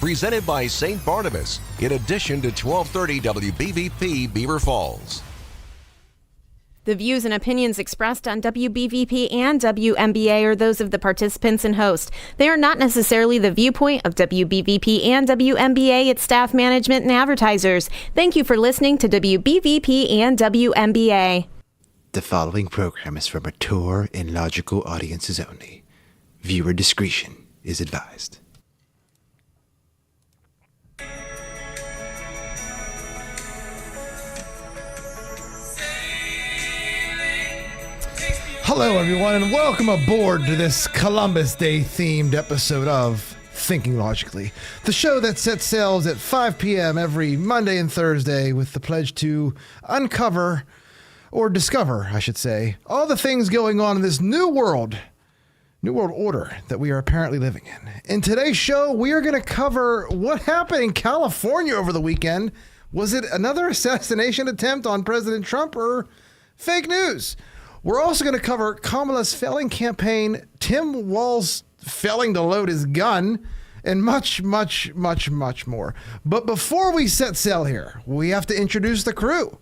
presented by St. Barnabas, in addition to 1230 WBVP Beaver Falls. The views and opinions expressed on WBVP and WMBA are those of the participants and host. They are not necessarily the viewpoint of WBVP and WMBA, its staff, management, and advertisers. Thank you for listening to WBVP and WMBA. The following program is for mature and logical audiences only. Viewer discretion is advised. Hello, everyone, and welcome aboard to this Columbus Day themed episode of Thinking Logically, the show that sets sails at 5 p.m. every Monday and Thursday with the pledge to uncover, or discover, I should say, all the things going on in this new world order that we are apparently living in. In today's show, we are going to cover what happened in California over the weekend. Was it another assassination attempt on President Trump or fake news? We're also going to cover Kamala's failing campaign, Tim Walz failing to load his gun, and much, much, much, much more. But before we set sail here, we have to introduce the crew.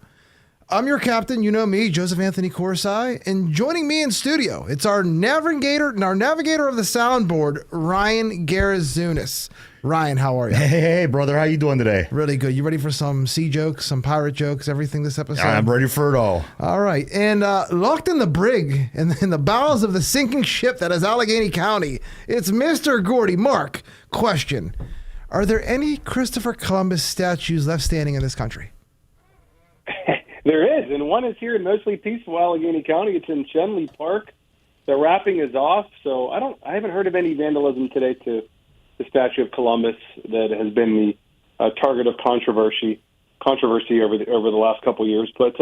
I'm your captain, you know me, Joseph Anthony Corsai, and joining me in studio, it's our navigator of the soundboard, Ryan Garazunas. Ryan, how are you? Hey, brother, how you doing today? Really good. You ready for some sea jokes, some pirate jokes, everything this episode? I'm ready for it all. All right. And locked in the brig, in the bowels of the sinking ship that is Allegheny County, it's Mr. Gordy. Mark, question. Are there any Christopher Columbus statues left standing in this country? There is, and one is here in mostly peaceful Allegheny County. It's in Shenley Park. The wrapping is off, so I haven't heard of any vandalism today to the statue of Columbus that has been the target of controversy over the last couple of years. But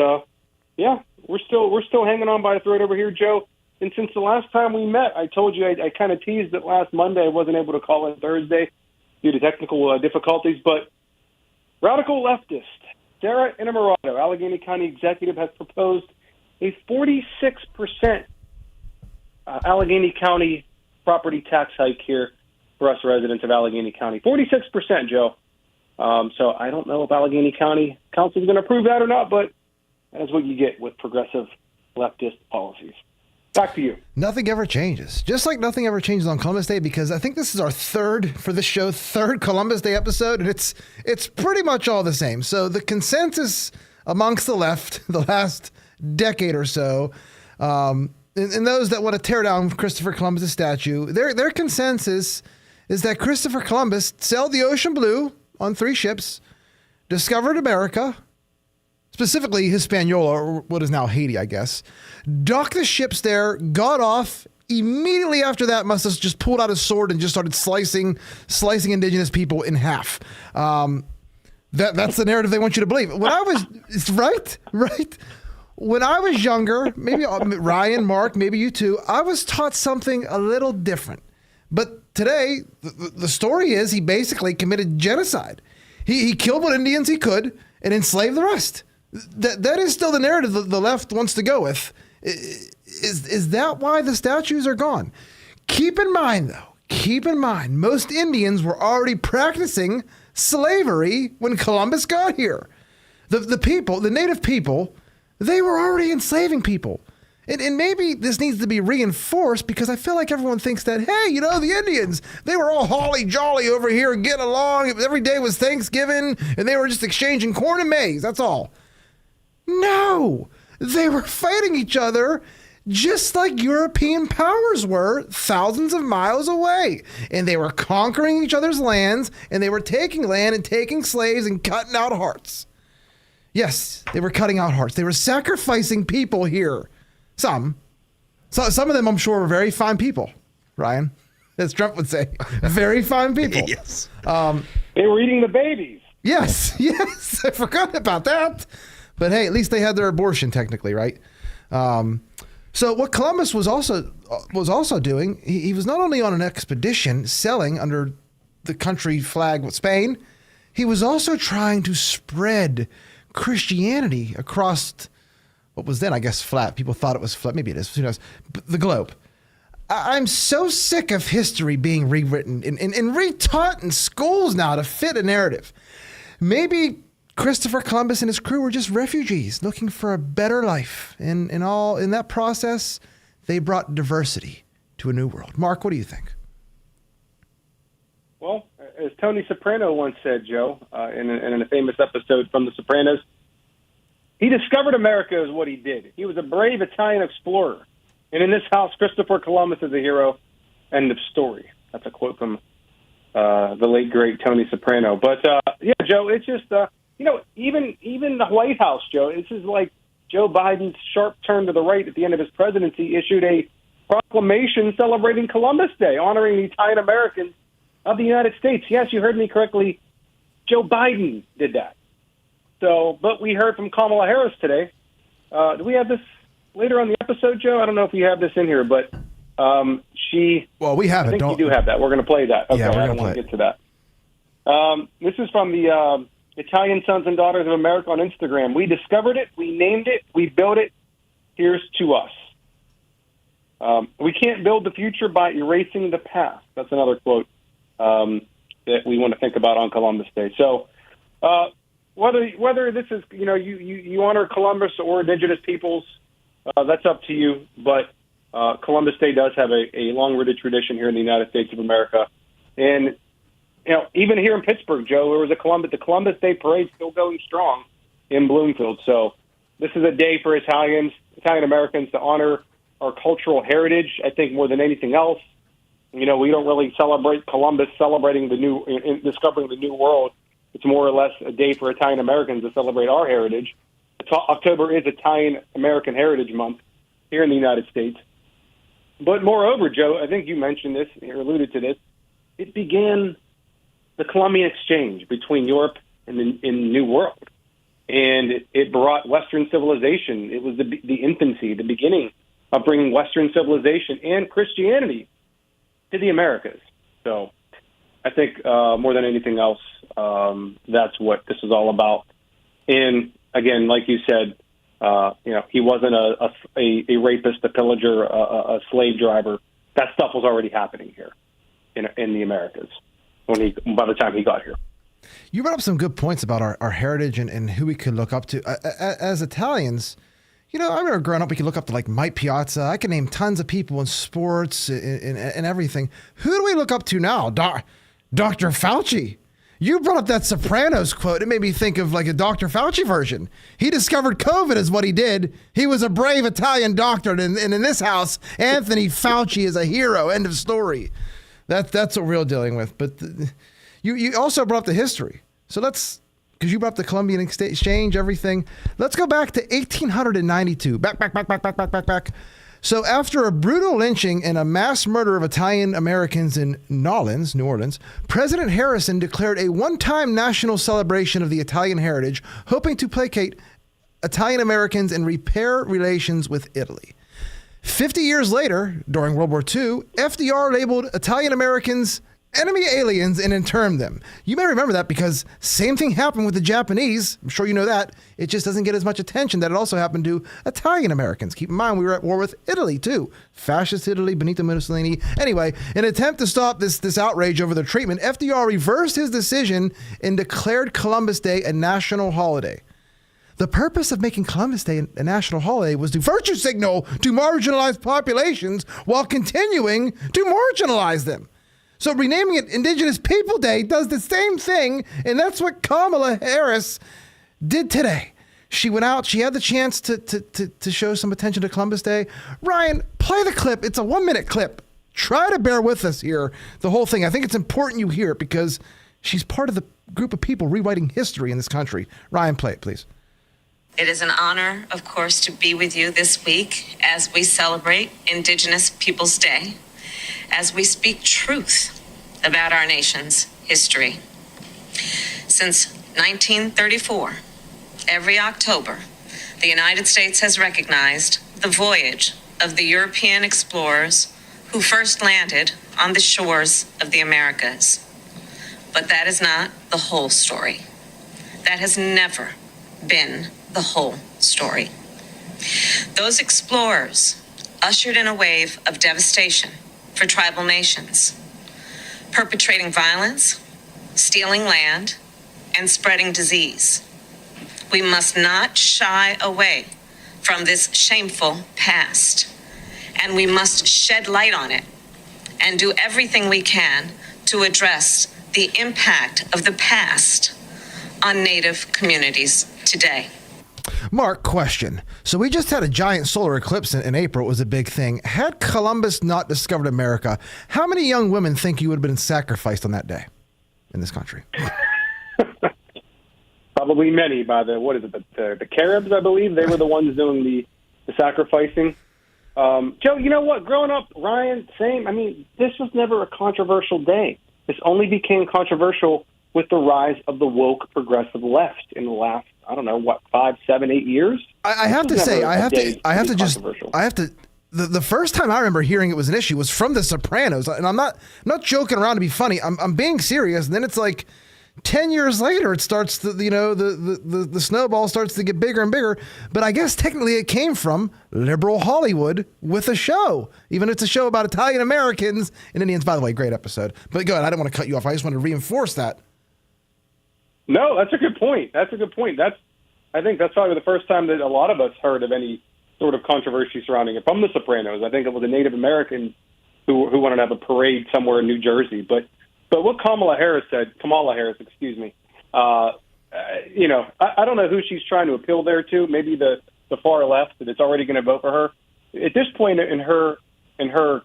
yeah, we're still hanging on by a thread over here, Joe. And since the last time we met, I told you I kind of teased that last Monday I wasn't able to call in Thursday due to technical difficulties. But radical leftist Sarah Innamorato, Allegheny County executive, has proposed a 46% Allegheny County property tax hike here for us residents of Allegheny County. 46%, Joe. So I don't know if Allegheny County Council is going to approve that or not, but that is what you get with progressive leftist policies. Back to you. Nothing ever changes. Just like nothing ever changes on Columbus Day, because I think this is our third Columbus Day episode, and it's pretty much all the same. So the consensus amongst the left the last decade or so, and those that want to tear down Christopher Columbus' statue, their consensus is that Christopher Columbus sailed the ocean blue on 3 ships, discovered America, specifically Hispaniola, or what is now Haiti, I guess, docked the ships there, got off, immediately after that must have just pulled out his sword and just started slicing indigenous people in half. That's the narrative they want you to believe. When I was, right? When I was younger, maybe Ryan, Mark, maybe you too, I was taught something a little different. But today, the story is he basically committed genocide. He killed what Indians he could and enslaved the rest. That is still the narrative the left wants to go with. Is that why the statues are gone? Keep in mind, most Indians were already practicing slavery when Columbus got here. The native people, they were already enslaving people. And maybe this needs to be reinforced because I feel like everyone thinks that, hey, the Indians, they were all holly jolly over here getting along. Every day was Thanksgiving and they were just exchanging corn and maize. That's all. No, they were fighting each other just like European powers were thousands of miles away. And they were conquering each other's lands, and they were taking land and taking slaves and cutting out hearts. Yes, they were cutting out hearts. They were sacrificing people here. Some of them, I'm sure, were very fine people, Ryan, as Trump would say. Very fine people. Yes. They were eating the babies. Yes, I forgot about that. But hey, at least they had their abortion technically, right? So what Columbus was also doing, he was not only on an expedition selling under the country flag with Spain, he was also trying to spread Christianity across what was then, I guess, flat. People thought it was flat. Maybe it is. Who knows? The globe. I'm so sick of history being rewritten and retaught in schools now to fit a narrative. Maybe Christopher Columbus and his crew were just refugees looking for a better life. And in that process, they brought diversity to a new world. Mark, what do you think? Well, as Tony Soprano once said, Joe, in a famous episode from The Sopranos, he discovered America is what he did. He was a brave Italian explorer. And in this house, Christopher Columbus is a hero. End of story. That's a quote from the late, great Tony Soprano. But, yeah, Joe, it's just, even the White House, Joe, this is like Joe Biden's sharp turn to the right at the end of his presidency, issued a proclamation celebrating Columbus Day, honoring the Italian Americans of the United States. Yes, you heard me correctly. Joe Biden did that. So, but we heard from Kamala Harris today. Do we have this later on the episode, Joe? I don't know if you have this in here, but she... Well, we have I it. think you do have that. We're going to play that. Okay, Yeah, we're I gonna don't want play to get to that. This is from the Italian Sons and Daughters of America on Instagram. We discovered it. We named it. We built it. Here's to us. We can't build the future by erasing the past. That's another quote that we want to think about on Columbus Day. So whether this is, you honor Columbus or indigenous peoples, that's up to you. But Columbus Day does have a long-rooted tradition here in the United States of America. And, even here in Pittsburgh, Joe, there was the Columbus Day parade still going strong in Bloomfield. So this is a day for Italian Americans to honor our cultural heritage, I think, more than anything else. We don't really celebrate Columbus discovering the new world. It's more or less a day for Italian Americans to celebrate our heritage. October is Italian American Heritage Month here in the United States. But moreover, Joe, I think you mentioned this or alluded to this. It began the Columbian Exchange between Europe and the New World. And it brought Western civilization. It was the infancy, the beginning of bringing Western civilization and Christianity to the Americas. So I think more than anything else, that's what this is all about. And again, like you said, he wasn't a rapist, a pillager, a slave driver. That stuff was already happening here in the Americas by the time he got here. You brought up some good points about our heritage and who we could look up to. As Italians, I remember growing up, we could look up to like Mike Piazza. I can name tons of people in sports and everything. Who do we look up to now? Dr. Fauci. You brought up that Sopranos quote. It made me think of like a Dr. Fauci version. He discovered COVID is what he did. He was a brave Italian doctor. And in this house, Anthony Fauci is a hero. End of story. That's what we're dealing with. But you also brought up the history. So because you brought up the Columbian Exchange, everything. Let's go back to 1892. Back. So after a brutal lynching and a mass murder of Italian Americans in New Orleans, President Harrison declared a one-time national celebration of the Italian heritage, hoping to placate Italian Americans and repair relations with Italy. 50 years later, during World War II, FDR labeled Italian Americans enemy aliens and interned them. You may remember that because same thing happened with the Japanese. I'm sure you know that. It just doesn't get as much attention that it also happened to Italian Americans. Keep in mind, we were at war with Italy too. Fascist Italy, Benito Mussolini. Anyway, in an attempt to stop this outrage over the treatment, FDR reversed his decision and declared Columbus Day a national holiday. The purpose of making Columbus Day a national holiday was to virtue signal to marginalized populations while continuing to marginalize them. So renaming it Indigenous People Day does the same thing, and that's what Kamala Harris did today. She went out, she had the chance to show some attention to Columbus Day. Ryan, play the clip. It's a 1-minute clip. Try to bear with us here, the whole thing. I think it's important you hear it because she's part of the group of people rewriting history in this country. Ryan, play it, please. It is an honor, of course, to be with you this week as we celebrate Indigenous Peoples Day, as we speak truth about our nation's history. Since 1934, every October, the United States has recognized the voyage of the European explorers who first landed on the shores of the Americas. But that is not the whole story. That has never been the whole story. Those explorers ushered in a wave of devastation for tribal nations, perpetrating violence, stealing land, and spreading disease. We must not shy away from this shameful past, and we must shed light on it and do everything we can to address the impact of the past on Native communities today. Mark, question. So we just had a giant solar eclipse in April. It was a big thing. Had Columbus not discovered America, how many young women think you would have been sacrificed on that day in this country? Probably many by the Caribs, I believe. They were the ones doing the sacrificing. Joe, you know what? Growing up, Ryan, same. I mean, this was never a controversial day. This only became controversial with the rise of the woke progressive left in the last, 5, 7, 8 years? I have to say, the first time I remember hearing it was an issue was from The Sopranos. And I'm not joking around to be funny. I'm being serious. And then it's like 10 years later, it starts to, the snowball starts to get bigger and bigger. But I guess technically it came from liberal Hollywood with a show, even if it's a show about Italian Americans and Indians. By the way, great episode. But go ahead. I didn't want to cut you off. I just wanted to reinforce that. No, that's a good point. I think that's probably the first time that a lot of us heard of any sort of controversy surrounding it from The Sopranos. I think it was the Native Americans who wanted to have a parade somewhere in New Jersey. But what Kamala Harris, excuse me, I don't know who she's trying to appeal there to. Maybe the far left that's already going to vote for her. At this point in her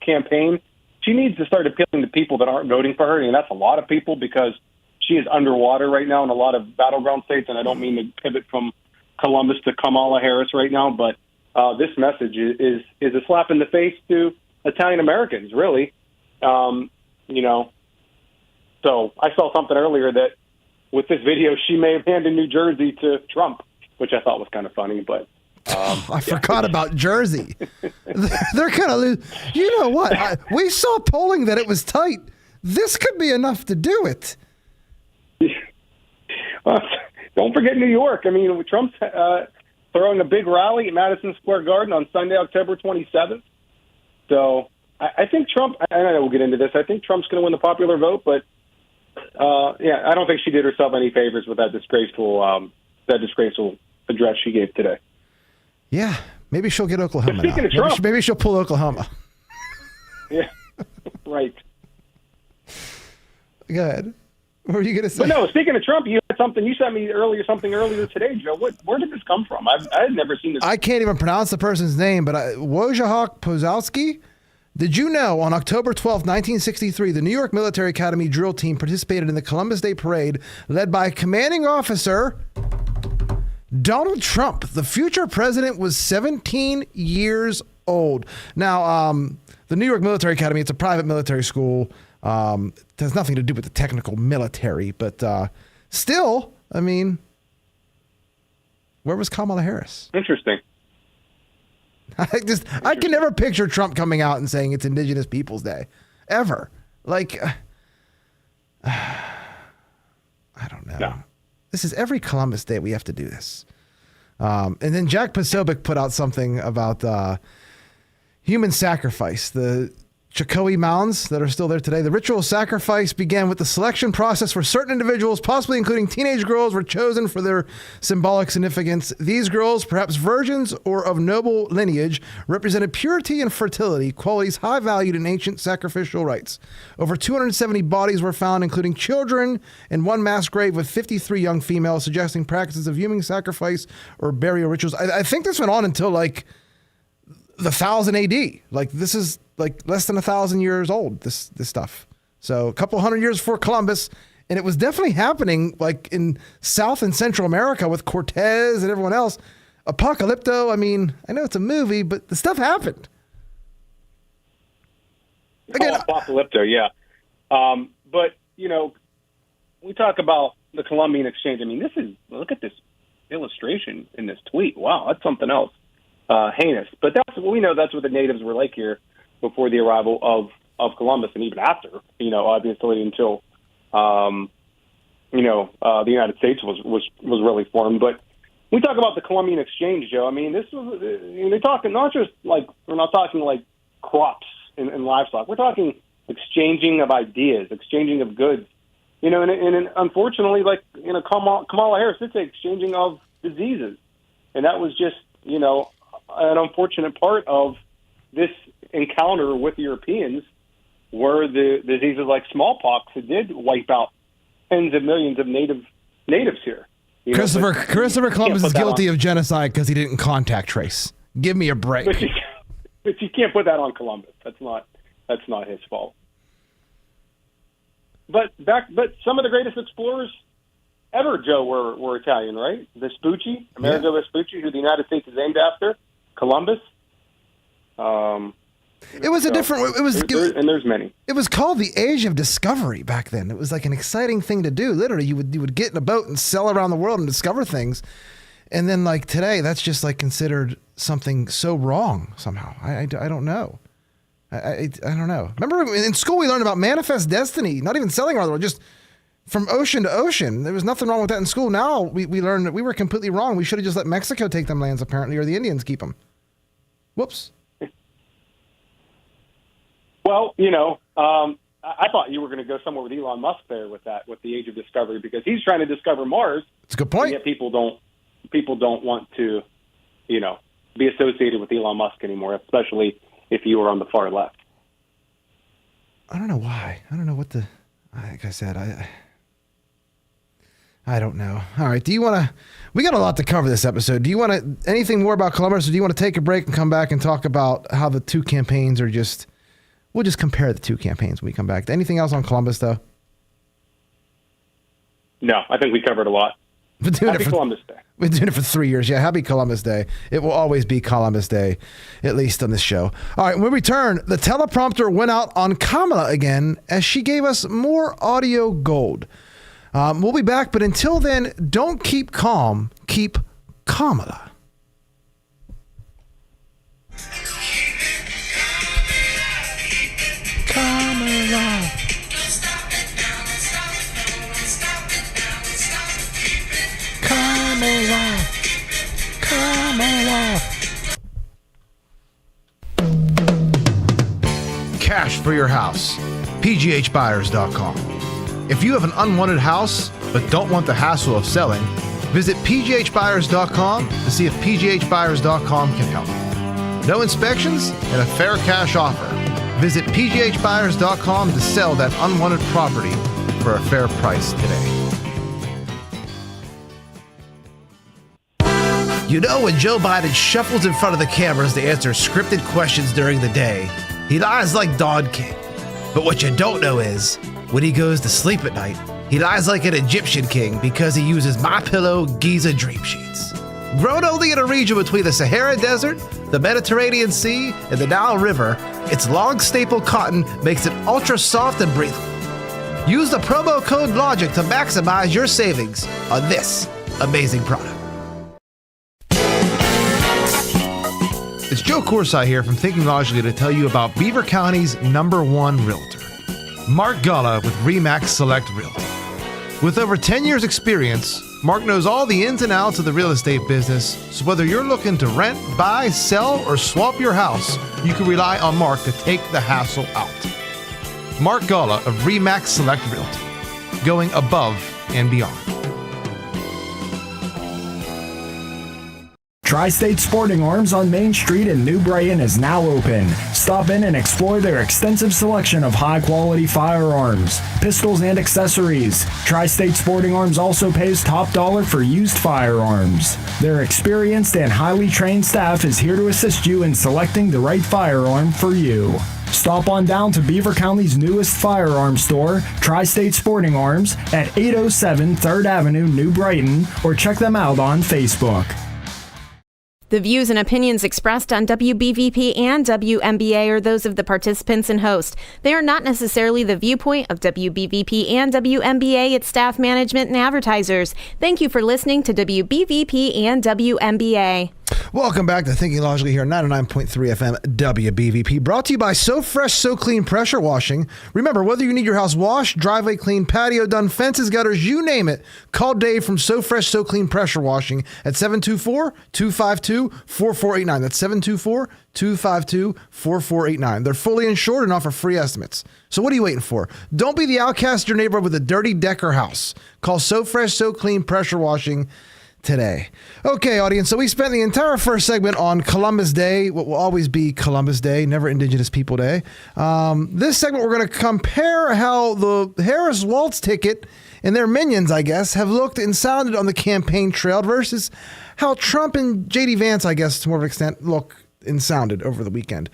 campaign, she needs to start appealing to people that aren't voting for her, and that's a lot of people because she is underwater right now in a lot of battleground states, and I don't mean to pivot from Columbus to Kamala Harris right now, but this message is a slap in the face to Italian Americans, really. So I saw something earlier that with this video, she may have handed New Jersey to Trump, which I thought was kind of funny, but I forgot about Jersey. They're going to lose. You know what? We saw polling that it was tight. This could be enough to do it. Don't forget New York. I mean, Trump's throwing a big rally at Madison Square Garden on Sunday, October 27th. So I think Trump, I know we'll get into this, I think Trump's going to win the popular vote, but I don't think she did herself any favors with that disgraceful address she gave today. Yeah, maybe she'll get Oklahoma. Speaking of Trump, maybe she'll pull Oklahoma. Yeah, right. Go ahead. What were you going to say? But no, speaking of Trump, you had something you sent me earlier today, Joe. Where did this come from? I had never seen this. I can't even pronounce the person's name, but Wojciech Pozowski. Did you know on October 12, 1963, the New York Military Academy drill team participated in the Columbus Day Parade led by commanding officer Donald Trump? The future president was 17 years old. Now, the New York Military Academy, it's a private military school. It has nothing to do with the technical military, but still, I mean, where was Kamala Harris? Interesting. I can never picture Trump coming out and saying it's Indigenous Peoples Day, ever. Like, I don't know. No. This is every Columbus Day we have to do this. And then Jack Posobiec put out something about human sacrifice, the Chakotay Mounds that are still there today. The ritual sacrifice began with the selection process where certain individuals, possibly including teenage girls, were chosen for their symbolic significance. These girls, perhaps virgins or of noble lineage, represented purity and fertility, qualities high valued in ancient sacrificial rites. Over 270 bodies were found, including children, in one mass grave with 53 young females, suggesting practices of human sacrifice or burial rituals. I think this went on until like the 1000 AD. Like, this is like less than 1,000 years old, this stuff. So a couple hundred years before Columbus, and it was definitely happening like in South and Central America with Cortez and everyone else. Apocalypto, I mean, I know it's a movie, but the stuff happened. Again, Apocalypto, yeah. But, we talk about the Columbian Exchange. I mean, look at this illustration in this tweet. Wow, that's something else. Heinous. But we know that's what the natives were like here before the arrival of Columbus, and even after, obviously until, the United States was really formed. But we talk about the Columbian Exchange, Joe. I mean, this was they're talking not just like we're not talking like crops and livestock. We're talking exchanging of ideas, exchanging of goods. And unfortunately, like Kamala Harris did say exchanging of diseases, and that was just an unfortunate part of this encounter with Europeans, where the diseases like smallpox did wipe out tens of millions of natives here. Christopher Columbus is guilty of genocide because he didn't contact trace. Give me a break. But you can't put that on Columbus. That's not his fault. But some of the greatest explorers ever, Joe, were Italian, right? Vespucci, Amerigo Vespucci, who the United States is named after, Columbus. It was a different. And there's many. It was called the Age of Discovery back then. It was like an exciting thing to do. Literally, you would get in a boat and sail around the world and discover things. And then, like today, that's just like considered something so wrong somehow. I don't know. I don't know. Remember in school we learned about manifest destiny, not even sailing around the world, just from ocean to ocean. There was nothing wrong with that in school. Now we learned that we were completely wrong. We should have just let Mexico take them lands apparently, or the Indians keep them. Whoops. Well, I thought you were going to go somewhere with Elon Musk there with the Age of Discovery, because he's trying to discover Mars. It's a good point. Yet people don't want to, be associated with Elon Musk anymore, especially if you were on the far left. I don't know why. I don't know what like I said, I don't know. All right. We got a lot to cover this episode. Do you want anything more about Columbus, or do you want to take a break and come back and talk about how the two campaigns are we'll just compare the two campaigns when we come back. Anything else on Columbus, though? No, I think we covered a lot. Happy Columbus Day. We've been doing it for 3 years. Yeah, happy Columbus Day. It will always be Columbus Day, at least on this show. All right, when we return, the teleprompter went out on Kamala again as she gave us more audio gold. We'll be back, but until then, don't keep calm. Keep Kamala. Kamala. Kamala. Kamala. Cash for your house. PGHbuyers.com. If you have an unwanted house but don't want the hassle of selling, visit PGHbuyers.com to see if PGHbuyers.com can help. No inspections and a fair cash offer. Visit PGHbuyers.com to sell that unwanted property for a fair price today. When Joe Biden shuffles in front of the cameras to answer scripted questions during the day, he lies like Don King. But what you don't know is, when he goes to sleep at night, he lies like an Egyptian king because he uses MyPillow Giza Dream Sheets. Grown only in a region between the Sahara Desert, the Mediterranean Sea, and the Nile River, its long staple cotton makes it ultra soft and breathable. Use the promo code LOGIC to maximize your savings on this amazing product. It's Joe Corsi here from Thinking Logically to tell you about Beaver County's #1 realtor, Mark Gullah with RE/MAX Select Realty. With over 10 years experience, Mark knows all the ins and outs of the real estate business, so whether you're looking to rent, buy, sell, or swap your house, you can rely on Mark to take the hassle out. Mark Gullah of RE/MAX Select Realty, going above and beyond. Tri-State Sporting Arms on Main Street in New Brighton is now open. Stop in and explore their extensive selection of high-quality firearms, pistols, and accessories. Tri-State Sporting Arms also pays top dollar for used firearms. Their experienced and highly trained staff is here to assist you in selecting the right firearm for you. Stop on down to Beaver County's newest firearm store, Tri-State Sporting Arms, at 807 3rd Avenue, New Brighton, or check them out on Facebook. The views and opinions expressed on WBVP and WMBA are those of the participants and host. They are not necessarily the viewpoint of WBVP and WMBA, its staff, management, and advertisers. Thank you for listening to WBVP and WMBA. Welcome back to Thinking Logically here, 99.3 FM WBVP, brought to you by So Fresh, So Clean Pressure Washing. Remember, whether you need your house washed, driveway clean, patio done, fences, gutters, you name it, call Dave from So Fresh, So Clean Pressure Washing at 724-252-4489. That's 724-252-4489. They're fully insured and offer free estimates. So what are you waiting for? Don't be the outcast in your neighborhood with a dirty deck or house. Call So Fresh, So Clean Pressure Washing today. Okay, audience, so we spent the entire first segment on Columbus Day, what will always be Columbus Day, never Indigenous People Day. This segment, we're going to compare how the Harris Waltz ticket and their minions, I guess, have looked and sounded on the campaign trail versus how Trump and J.D. Vance, I guess, to more of an extent, look and sounded over the weekend.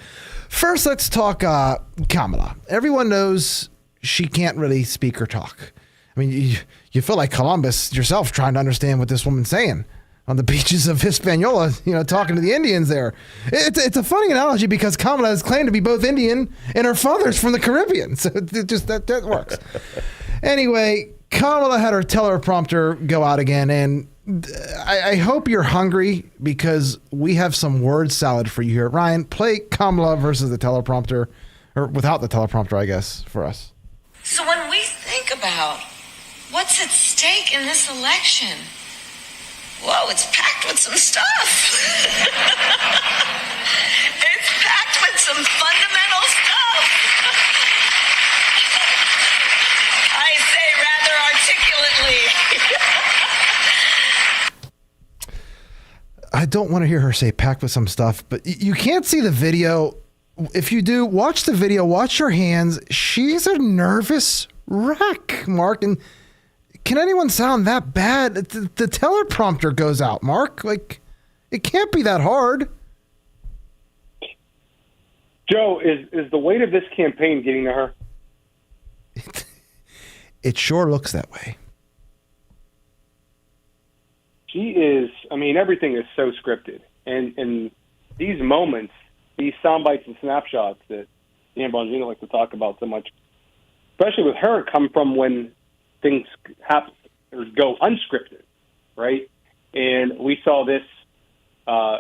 First, let's talk Kamala. Everyone knows she can't really speak or talk. I mean, you feel like Columbus yourself trying to understand what this woman's saying on the beaches of Hispaniola, talking to the Indians there. It's a funny analogy because Kamala has claimed to be both Indian and her father's from the Caribbean. So it just that works. Anyway, Kamala had her teleprompter go out again, and I hope you're hungry because we have some word salad for you here. Ryan, play Kamala versus the teleprompter, or without the teleprompter, I guess, for us. So when we think about what's at stake in this election, whoa, it's packed with some stuff. It's packed with some fundamental stuff. I say rather articulately. I don't want to hear her say packed with some stuff, but you can't see the video. If you do, watch the video, watch her hands. She's a nervous wreck, Mark. And can anyone sound that bad? The teleprompter goes out, Mark. Like, it can't be that hard. Joe, is the weight of this campaign getting to her? It sure looks that way. She is, everything is so scripted. And these moments, these sound bites and snapshots that Dan Bongino like to talk about so much, especially with her, come from when things happen or go unscripted, right? And we saw this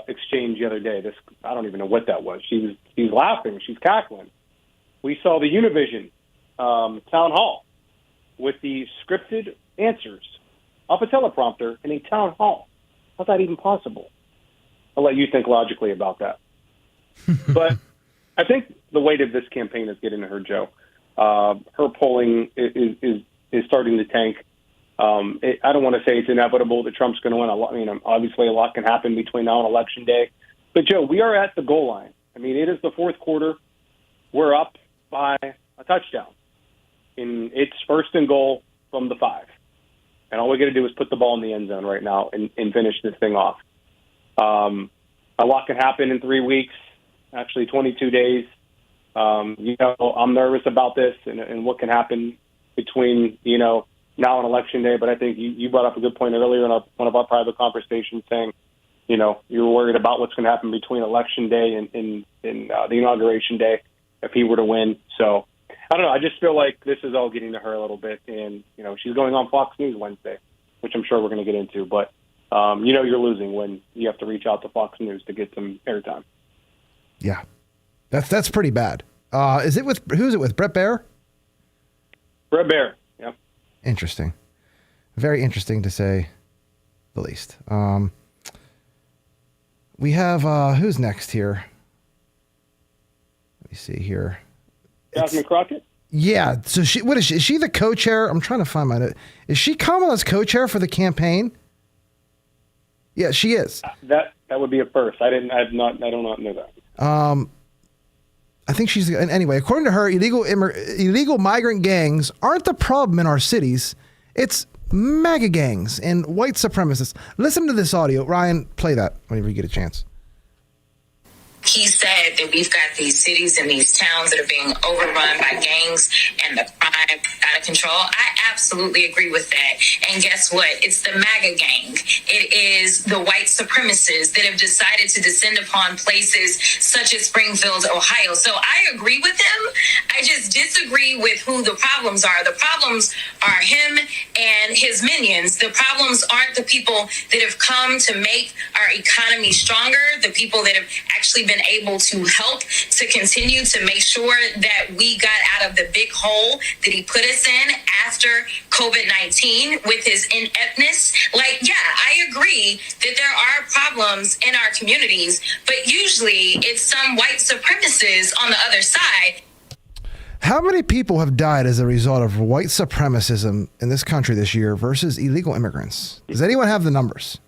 exchange the other day. I don't even know what that was. She's laughing. She's cackling. We saw the Univision town hall with the scripted answers off a teleprompter in a town hall. How's that even possible? I'll let you think logically about that. But I think the weight of this campaign is getting to her, Joe. Her polling is starting to tank. I don't want to say it's inevitable that Trump's going to win. Obviously a lot can happen between now and Election Day. But, Joe, we are at the goal line. It is the fourth quarter. We're up by a touchdown. And it's first and goal from the 5. And all we got to do is put the ball in the end zone right now and finish this thing off. A lot can happen in 3 weeks, actually 22 days. I'm nervous about this and what can happen between, now and Election Day. But I think you brought up a good point earlier in one of our private conversations saying, you're worried about what's going to happen between Election Day and the Inauguration Day if he were to win. So I don't know. I just feel like this is all getting to her a little bit. And, she's going on Fox News Wednesday, which I'm sure we're going to get into. But, you're losing when you have to reach out to Fox News to get some airtime. Yeah, that's pretty bad. Who's it with? Bret Baier? Bret Baier, yeah. Interesting. Very interesting to say the least. We have, who's next here? Let me see here. Jasmine Crockett? Yeah. So what is she? Is she the co-chair? I'm trying to find my note. Is she Kamala's co-chair for the campaign? Yeah, she is. That would be a first. I do not know that. I think she's, anyway, according to her, illegal migrant gangs aren't the problem in our cities. It's MAGA gangs and white supremacists. Listen to this audio. Ryan, play that whenever you get a chance. He said that we've got these cities and these towns that are being overrun by gangs and the crime out of control. I absolutely agree with that. And guess what? It's the MAGA gang. It is the white supremacists that have decided to descend upon places such as Springfield, Ohio. So I agree with him. I just disagree with who the problems are. The problems are him and his minions. The problems aren't the people that have come to make our economy stronger, the people that have actually been able to help to continue to make sure that we got out of the big hole that he put us in after COVID-19 with his ineptness. Like, yeah, I agree that there are problems in our communities, but usually it's some white supremacists on the other side. How many people have died as a result of white supremacism in this country this year versus illegal immigrants? Does anyone have the numbers?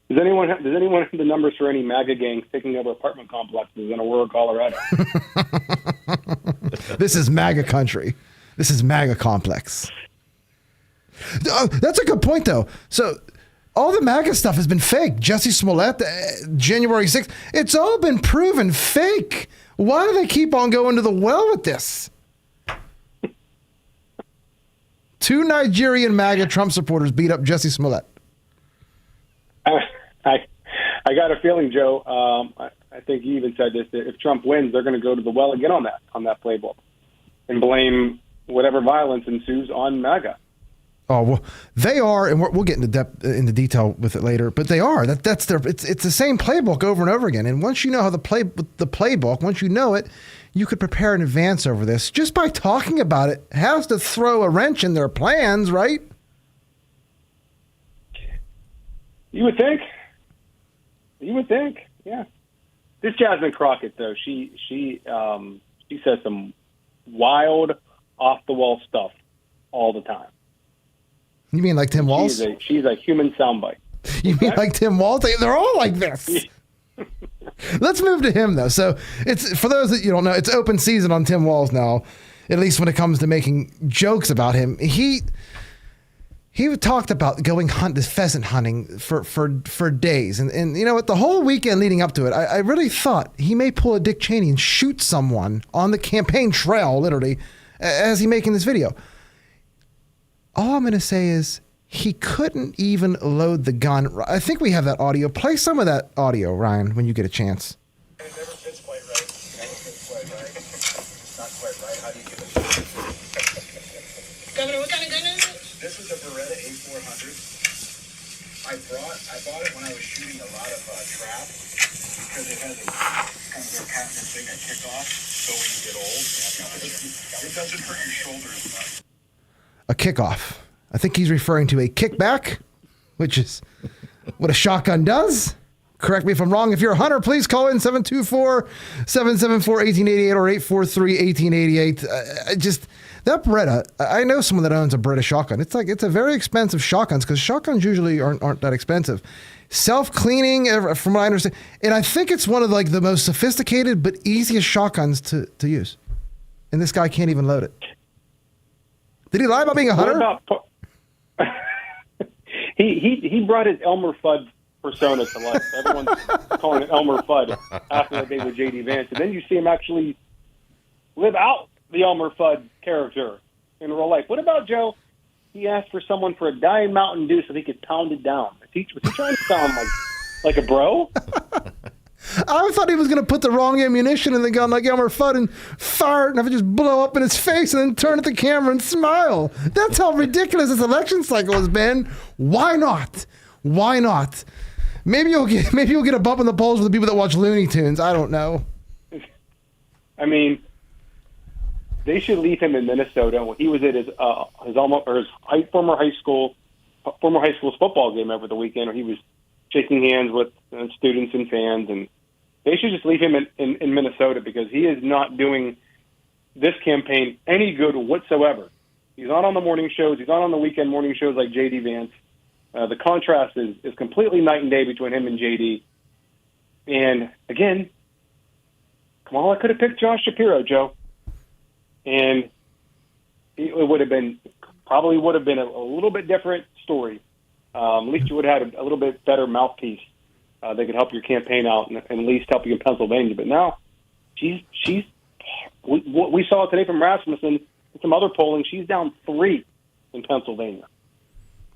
Does anyone have the numbers for any MAGA gangs taking over apartment complexes in Aurora, Colorado? This is MAGA country. This is MAGA complex. That's a good point, though. So all the MAGA stuff has been fake. Jussie Smollett, January 6th, it's all been proven fake. Why do they keep on going to the well with this? 2 Nigerian MAGA Trump supporters beat up Jussie Smollett. I got a feeling, Joe. I think you even said this. That if Trump wins, they're going to go to the well again on that playbook and blame whatever violence ensues on MAGA. Oh well, they are, and we'll get into detail with it later. But they are. That's their. It's the same playbook over and over again. And once you know how the playbook, once you know it, you could prepare in advance over this. Just by talking about it has to throw a wrench in their plans, right? You would think. Yeah. This Jasmine Crockett, though, she says some wild, off the wall stuff all the time. You mean like Tim Walz? She's a human soundbite. You mean like Tim Walz? They're all like this. Let's move to him, though. So it's, for those that you don't know, it's open season on Tim Walz now, at least when it comes to making jokes about him. He talked about going pheasant hunting for days. And you know what? The whole weekend leading up to it, I really thought he may pull a Dick Cheney and shoot someone on the campaign trail, literally, as he making this video. All I'm going to say is he couldn't even load the gun. I think we have that audio. Play some of that audio, Ryan, when you get a chance. It never fits quite right. Not quite right. How do you give it? Governor, what kind of gun is it? This is a Beretta A400. I bought it when I was shooting a lot of trap because it has a kind of a patented thing, a kickoff. So when you get old, it doesn't hurt your shoulder as much. A kickoff. I think he's referring to a kickback, which is what a shotgun does. Correct me if I'm wrong. If you're a hunter, please call in 724-774-1888 or 843-1888. That Beretta, I know someone that owns a Beretta shotgun. It's a very expensive shotgun because shotguns usually aren't that expensive. Self-cleaning, from what I understand. And I think it's one of like the most sophisticated but easiest shotguns to use. And this guy can't even load it. Did he lie about being a hunter? He brought his Elmer Fudd persona to life. Everyone's calling it Elmer Fudd after that day with J.D. Vance. And then you see him actually live out the Elmer Fudd character in real life. What about Joe? He asked for someone for a Diet Mountain Dew so he could pound it down. Was he trying to sound like a bro? I thought he was going to put the wrong ammunition in the gun like Elmer Fudd and fire it and have it just blow up in his face and then turn at the camera and smile. That's how ridiculous this election cycle has been. Why not? Why not? Maybe you'll get a bump in the polls with the people that watch Looney Tunes. I don't know. I mean, they should leave him in Minnesota. When he was at his former high school's football game over the weekend, where he was shaking hands with students and fans, and they should just leave him in Minnesota because he is not doing this campaign any good whatsoever. He's not on the morning shows. He's not on the weekend morning shows like J.D. Vance. The contrast is completely night and day between him and J.D. And, again, Kamala could have picked Josh Shapiro, Joe. And it would have been a little bit different story. At least you would have had a little bit better mouthpiece. They could help your campaign out and at least help you in Pennsylvania. But now, we saw it today from Rasmussen and some other polling. She's down 3 in Pennsylvania.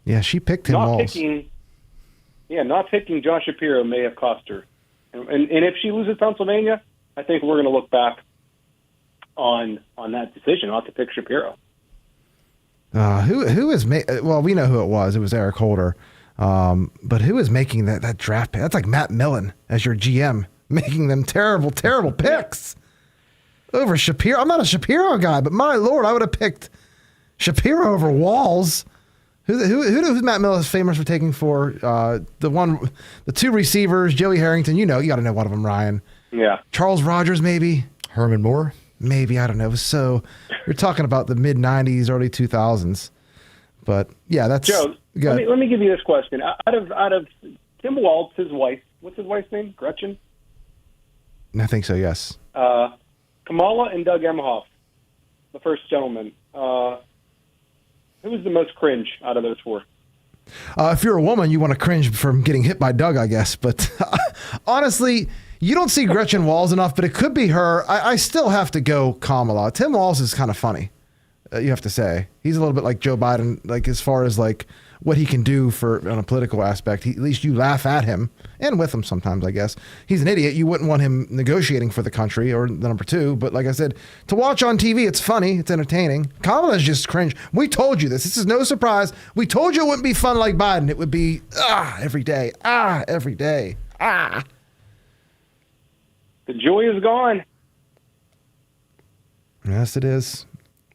Yeah, she picked him. not picking Josh Shapiro may have cost her. And if she loses Pennsylvania, I think we're going to look back on that decision not to pick Shapiro. Who is well, we know who it was. It was Eric Holder. But who is making that draft pick? That's like Matt Millen as your GM, making them terrible picks over Shapiro. I'm not a Shapiro guy, but my Lord, I would have picked Shapiro over Walls. Who's Matt Millen is famous for taking for the two receivers, Joey Harrington. You got to know one of them, Ryan. Yeah. Charles Rogers, maybe. Herman Moore? Maybe, I don't know. So you're talking about the mid 90s, early 2000s. But yeah, that's Joe. good. Let me give you this question. Out of Tim Walz, his wife, what's his wife's name? Gretchen? I think so, yes. Kamala and Doug Emhoff, the first gentleman. Who was the most cringe out of those four? If you're a woman, you want to cringe from getting hit by Doug, I guess. But honestly, you don't see Gretchen Walz enough, but it could be her. I still have to go Kamala. Tim Walz is kind of funny, you have to say. He's a little bit like Joe Biden, like as far as like what he can do on a political aspect. At least you laugh at him and with him sometimes, I guess. He's an idiot. You wouldn't want him negotiating for the country or the number two. But like I said, to watch on TV, it's funny. It's entertaining. Kamala's just cringe. We told you this. This is no surprise. We told you it wouldn't be fun like Biden. It would be every day. Every day. The joy is gone. Yes, it is.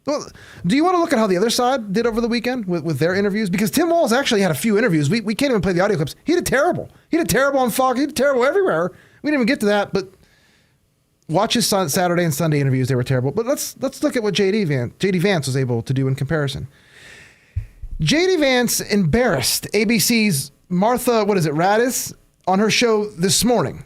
Well, do you want to look at how the other side did over the weekend with their interviews? Because Tim Walz actually had a few interviews. We can't even play the audio clips. He did terrible. He did terrible on Fox. He did terrible everywhere. We didn't even get to that, but watch his Saturday and Sunday interviews. They were terrible. But let's look at what JD Vance was able to do in comparison. JD Vance embarrassed ABC's Martha, Radis, on her show this morning.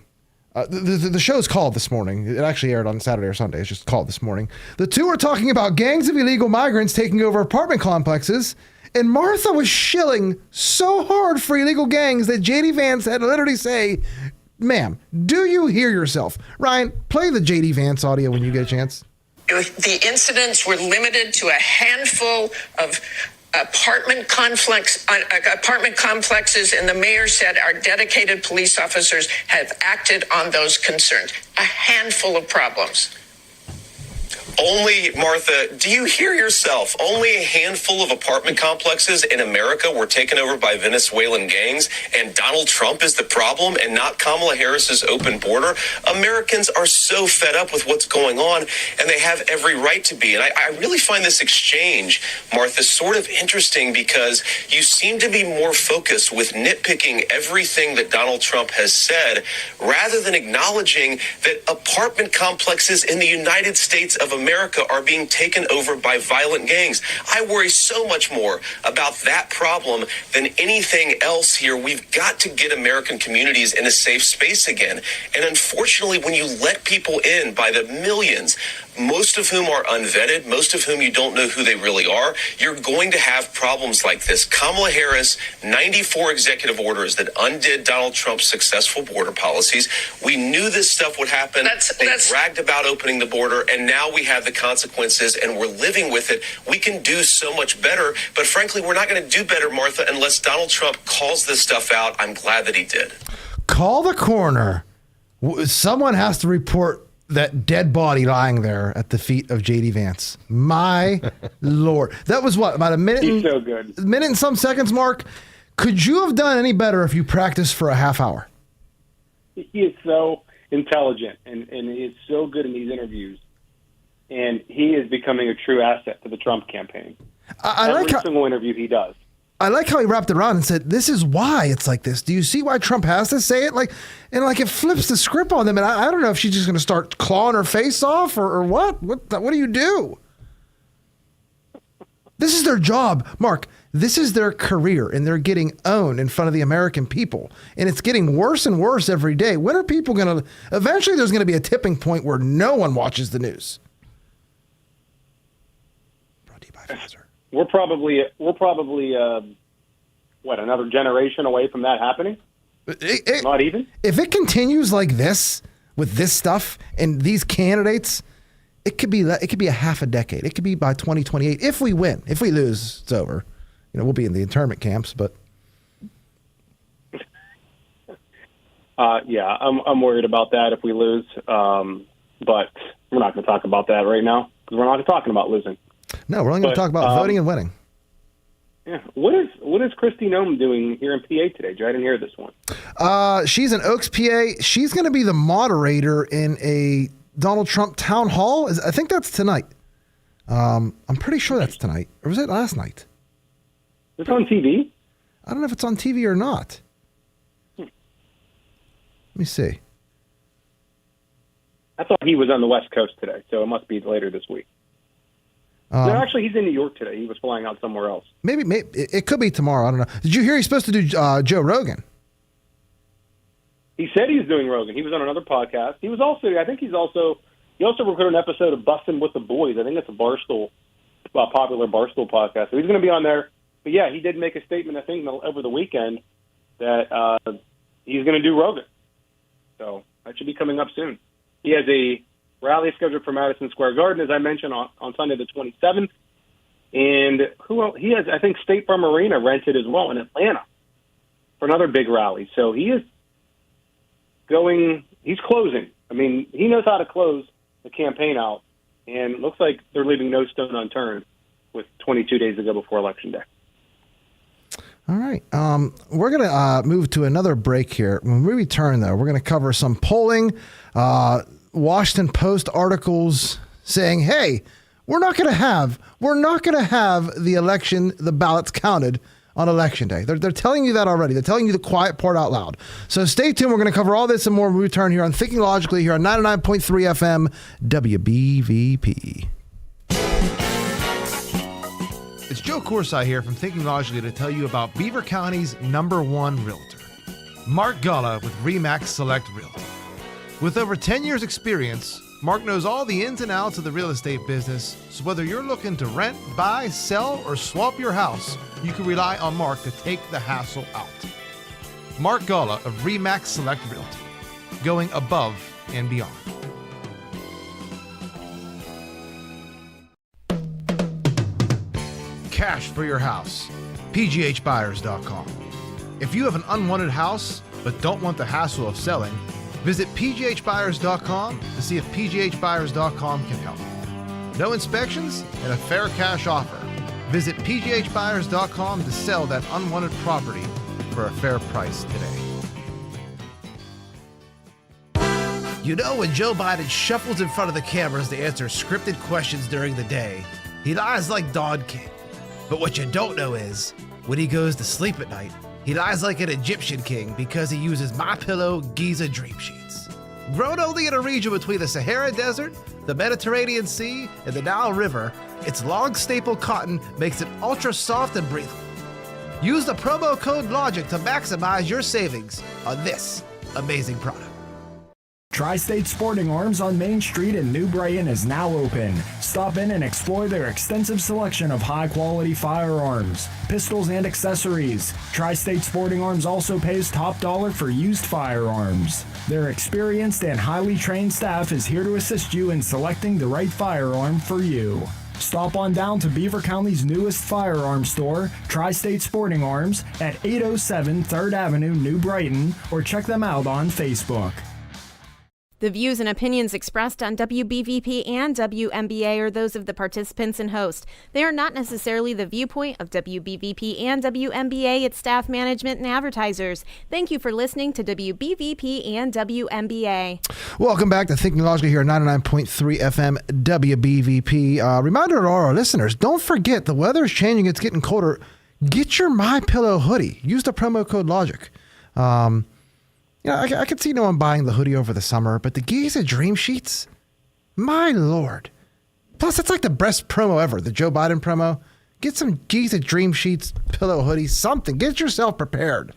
The show's called This Morning. It actually aired on Saturday or Sunday. It's just called This Morning. The two are talking about gangs of illegal migrants taking over apartment complexes, and Martha was shilling so hard for illegal gangs that JD Vance had to literally say, ma'am, do you hear yourself? Ryan, play the JD Vance audio when you get a chance. The incidents were limited to a handful of apartment complexes, and the mayor said our dedicated police officers have acted on those concerns. A handful of problems. Only, Martha, do you hear yourself? Only a handful of apartment complexes in America were taken over by Venezuelan gangs, and Donald Trump is the problem and not Kamala Harris's open border. Americans are so fed up with what's going on, and they have every right to be. And I really find this exchange, Martha, sort of interesting because you seem to be more focused with nitpicking everything that Donald Trump has said rather than acknowledging that apartment complexes in the United States of America are being taken over by violent gangs. I worry so much more about that problem than anything else here. We've got to get American communities in a safe space again. And unfortunately, when you let people in by the millions, most of whom are unvetted, most of whom you don't know who they really are, you're going to have problems like this. Kamala Harris, 94 executive orders that undid Donald Trump's successful border policies. We knew this stuff would happen. They bragged about opening the border, and now we have the consequences, and we're living with it. We can do so much better, but frankly, we're not going to do better, Martha, unless Donald Trump calls this stuff out. I'm glad that he did. Call the coroner. Someone has to report that dead body lying there at the feet of JD Vance. My Lord. That was what, about a minute? He's so good. A minute and some seconds, Mark. Could you have done any better if you practiced for a half hour? He is so intelligent and he is so good in these interviews. And he is becoming a true asset to the Trump campaign. Every single interview he does. I like how he wrapped it around and said, this is why it's like this. Do you see why Trump has to say it? And it flips the script on them. And I don't know if she's just going to start clawing her face off or what. What do you do? This is their job, Mark. This is their career, and they're getting owned in front of the American people. And it's getting worse and worse every day. When are people going to... Eventually, there's going to be a tipping point where no one watches the news. Brought to you by Pfizer. We're probably another generation away from that happening? Not even? If it continues like this with this stuff and these candidates, it could be a half a decade. It could be by 2028 if we win. If we lose, it's over. We'll be in the internment camps, but Yeah, I'm worried about that if we lose. But we're not going to talk about that right now because we're not talking about losing. No, we're only going to talk about voting and winning. Yeah. What is Kristi Noem doing here in PA today, Joe? I didn't hear this one. She's in Oaks, PA. She's going to be the moderator in a Donald Trump town hall. I think that's tonight. I'm pretty sure that's tonight. Or was it last night? It's on TV? I don't know if it's on TV or not. Let me see. I thought he was on the West Coast today, so it must be later this week. No, actually, he's in New York today. He was flying out somewhere else. Maybe it could be tomorrow. I don't know. Did you hear he's supposed to do Joe Rogan? He said he was doing Rogan. He was on another podcast. He also recorded an episode of Bustin' with the Boys. I think it's a popular Barstool podcast. So he's going to be on there. But yeah, he did make a statement, I think, over the weekend that he's going to do Rogan. So that should be coming up soon. He has a rally scheduled for Madison Square Garden, as I mentioned, on Sunday the 27th. And he has, I think, State Farm Arena rented as well in Atlanta for another big rally. So he's closing. I mean, he knows how to close the campaign out, and it looks like they're leaving no stone unturned with 22 days to go before Election Day. All right. We're going to move to another break here. When we return, though, we're going to cover some polling, Washington Post articles saying, hey, we're not going to have the election, the ballots counted on Election Day. They're telling you that already. They're telling you the quiet part out loud. So stay tuned. We're going to cover all this and more when we return here on Thinking Logically here on 99.3 FM WBVP. It's Joe Corsi here from Thinking Logically to tell you about Beaver County's #1 realtor, Mark Galla with RE/MAX Select Realty. With over 10 years experience, Mark knows all the ins and outs of the real estate business, so whether you're looking to rent, buy, sell, or swap your house, you can rely on Mark to take the hassle out. Mark Galla of RE/MAX Select Realty, going above and beyond. Cash for your house. PGHbuyers.com. If you have an unwanted house but don't want the hassle of selling, visit PGHbuyers.com to see if PGHbuyers.com can help. No inspections and a fair cash offer. Visit PGHbuyers.com to sell that unwanted property for a fair price today. You know, when Joe Biden shuffles in front of the cameras to answer scripted questions during the day, he lies like Don King. But what you don't know is, when he goes to sleep at night, he lies like an Egyptian king because he uses MyPillow Giza Dream Sheets. Grown only in a region between the Sahara Desert, the Mediterranean Sea, and the Nile River, its long staple cotton makes it ultra soft and breathable. Use the promo code LOGIC to maximize your savings on this amazing product. Tri-State Sporting Arms on Main Street in New Brighton is now open. Stop in and explore their extensive selection of high-quality firearms, pistols, and accessories. Tri-State Sporting Arms also pays top dollar for used firearms. Their experienced and highly trained staff is here to assist you in selecting the right firearm for you. Stop on down to Beaver County's newest firearm store, Tri-State Sporting Arms, at 807 3rd Avenue, New Brighton, or check them out on Facebook. The views and opinions expressed on WBVP and WMBA are those of the participants and host. They are not necessarily the viewpoint of WBVP and WMBA, its staff, management, and advertisers. Thank you for listening to WBVP and WMBA. Welcome back to Thinking Logically here at 99.3 FM WBVP. Reminder to all our listeners, don't forget the weather is changing. It's getting colder. Get your MyPillow hoodie. Use the promo code LOGIC. I could see no one buying the hoodie over the summer, but the Giza Dream Sheets, my Lord. Plus, it's like the best promo ever, the Joe Biden promo. Get some Giza Dream Sheets, pillow hoodies, something. Get yourself prepared.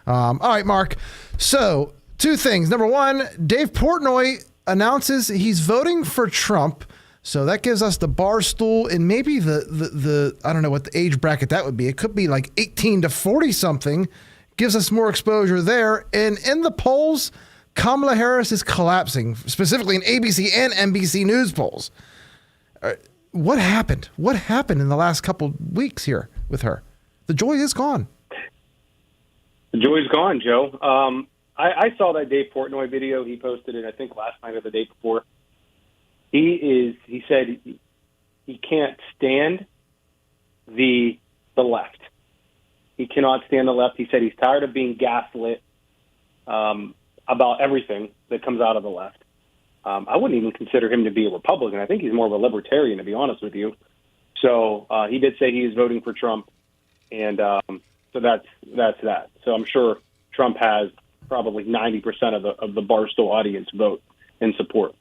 All right, Mark. So, two things. Number one, Dave Portnoy announces he's voting for Trump. So that gives us the bar stool and maybe the I don't know what the age bracket that would be. It could be like 18 to 40 something. Gives us more exposure there. And in the polls, Kamala Harris is collapsing, specifically in ABC and NBC News polls. What happened? What happened in the last couple weeks here with her? The joy is gone. The joy's gone, Joe. I saw that Dave Portnoy video. He posted it, I think, last night or the day before. He said he can't stand the left. He cannot stand the left. He said he's tired of being gaslit about everything that comes out of the left. I wouldn't even consider him to be a Republican. I think he's more of a libertarian, to be honest with you. So he did say he is voting for Trump, and so that's that. So I'm sure Trump has probably 90% of the Barstool audience vote in support.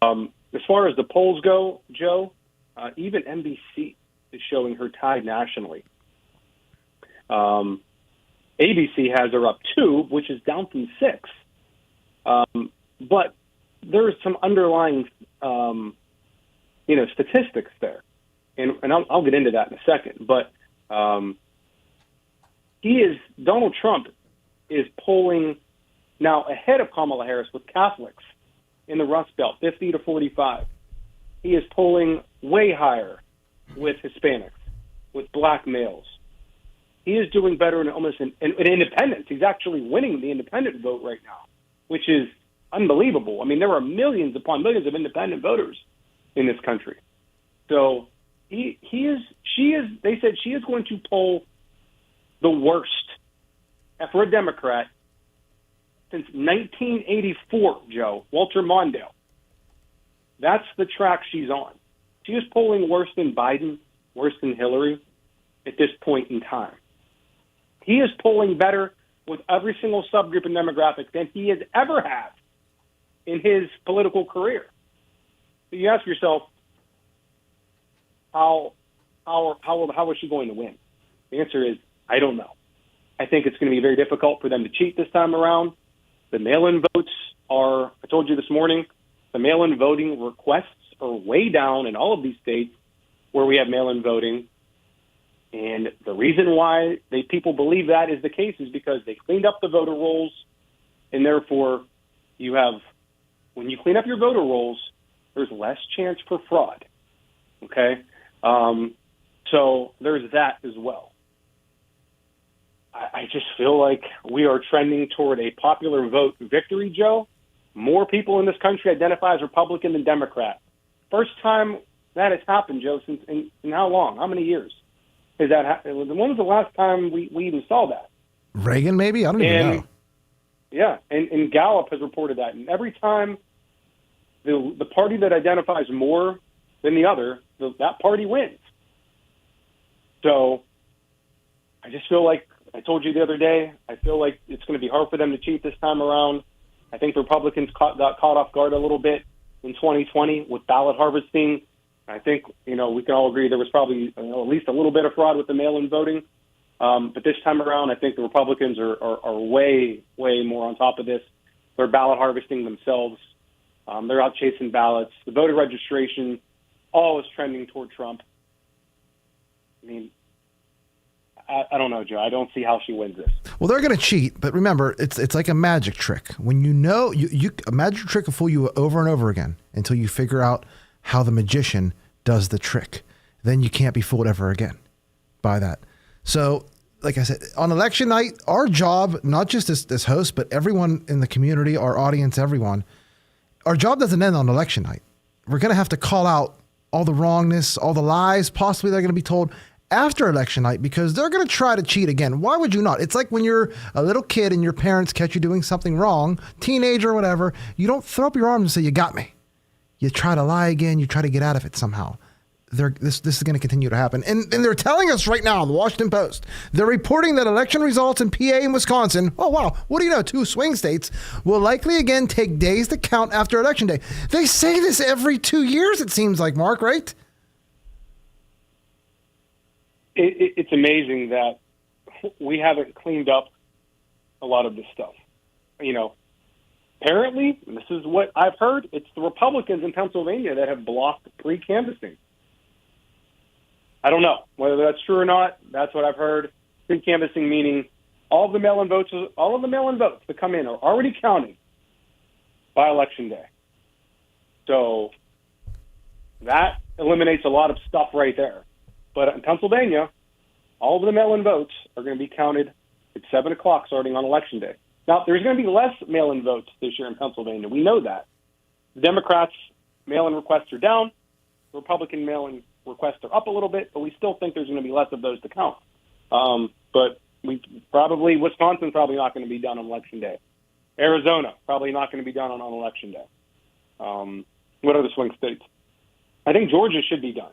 As far as the polls go, Joe, even NBC is showing her tied nationally. ABC has her up 2, which is down from 6. But there is some underlying, statistics there, and I'll get into that in a second. But Donald Trump is polling now ahead of Kamala Harris with Catholics in the Rust Belt, 50 to 45. He is polling way higher with Hispanics, with black males. He is doing better in almost in independents. He's actually winning the independent vote right now, which is unbelievable. I mean, there are millions upon millions of independent voters in this country. So they said she is going to poll the worst for a Democrat since 1984, Joe, Walter Mondale. That's the track she's on. She is polling worse than Biden, worse than Hillary at this point in time. He is polling better with every single subgroup and demographic than he has ever had in his political career. So you ask yourself, how is she going to win? The answer is, I don't know. I think it's going to be very difficult for them to cheat this time around. The mail-in votes are, I told you this morning, the mail-in voting requests are way down in all of these states where we have mail-in voting. And the reason why people believe that is the case is because they cleaned up the voter rolls, and therefore when you clean up your voter rolls, there's less chance for fraud. Okay? So there's that as well. I just feel like we are trending toward a popular vote victory, Joe. More people in this country identify as Republican than Democrat. First time that has happened, Joe, since in how long? How many years has that happened? When was the last time we even saw that? Reagan, maybe? I don't even know. Yeah, and Gallup has reported that. And every time the party that identifies more than the other, that party wins. So I just feel like, I told you the other day, I feel like it's going to be hard for them to cheat this time around. I think the Republicans got caught off guard a little bit in 2020 with ballot harvesting. I think, we can all agree there was probably at least a little bit of fraud with the mail-in voting. But this time around, I think the Republicans are way, way more on top of this. They're ballot harvesting themselves. They're out chasing ballots. The voter registration, all is trending toward Trump. I mean, I don't know, Joe. I don't see how she wins this. Well, they're going to cheat, but remember, it's like a magic trick. When a magic trick will fool you over and over again until you figure out how the magician does the trick. Then you can't be fooled ever again by that. So, like I said, on election night, our job, not just as hosts, but everyone in the community, our audience, everyone, our job doesn't end on election night. We're going to have to call out all the wrongness, all the lies, possibly they're going to be told after election night, because they're going to try to cheat again. Why would you not? It's like when you're a little kid and your parents catch you doing something wrong, teenager or whatever, you don't throw up your arms and say, you got me. You try to lie again. You try to get out of it somehow. This is going to continue to happen. And they're telling us right now, the Washington Post, they're reporting that election results in PA and Wisconsin, oh, wow, what do you know, 2 swing states, will likely again take days to count after Election Day. They say this every 2 years, it seems like, Mark, right? It's amazing that we haven't cleaned up a lot of this stuff. Apparently, and this is what I've heard, it's the Republicans in Pennsylvania that have blocked pre-canvassing. I don't know whether that's true or not. That's what I've heard. Pre-canvassing meaning all of the mail-in votes that come in are already counted by Election Day. So that eliminates a lot of stuff right there. But in Pennsylvania, all of the mail-in votes are going to be counted at 7 o'clock starting on Election Day. Now, there's going to be less mail-in votes this year in Pennsylvania. We know that. The Democrats' mail-in requests are down. Republican mail-in requests are up a little bit, but we still think there's going to be less of those to count. But Wisconsin's probably not going to be done on Election Day. Arizona, probably not going to be done on Election Day. What are the swing states? I think Georgia should be done.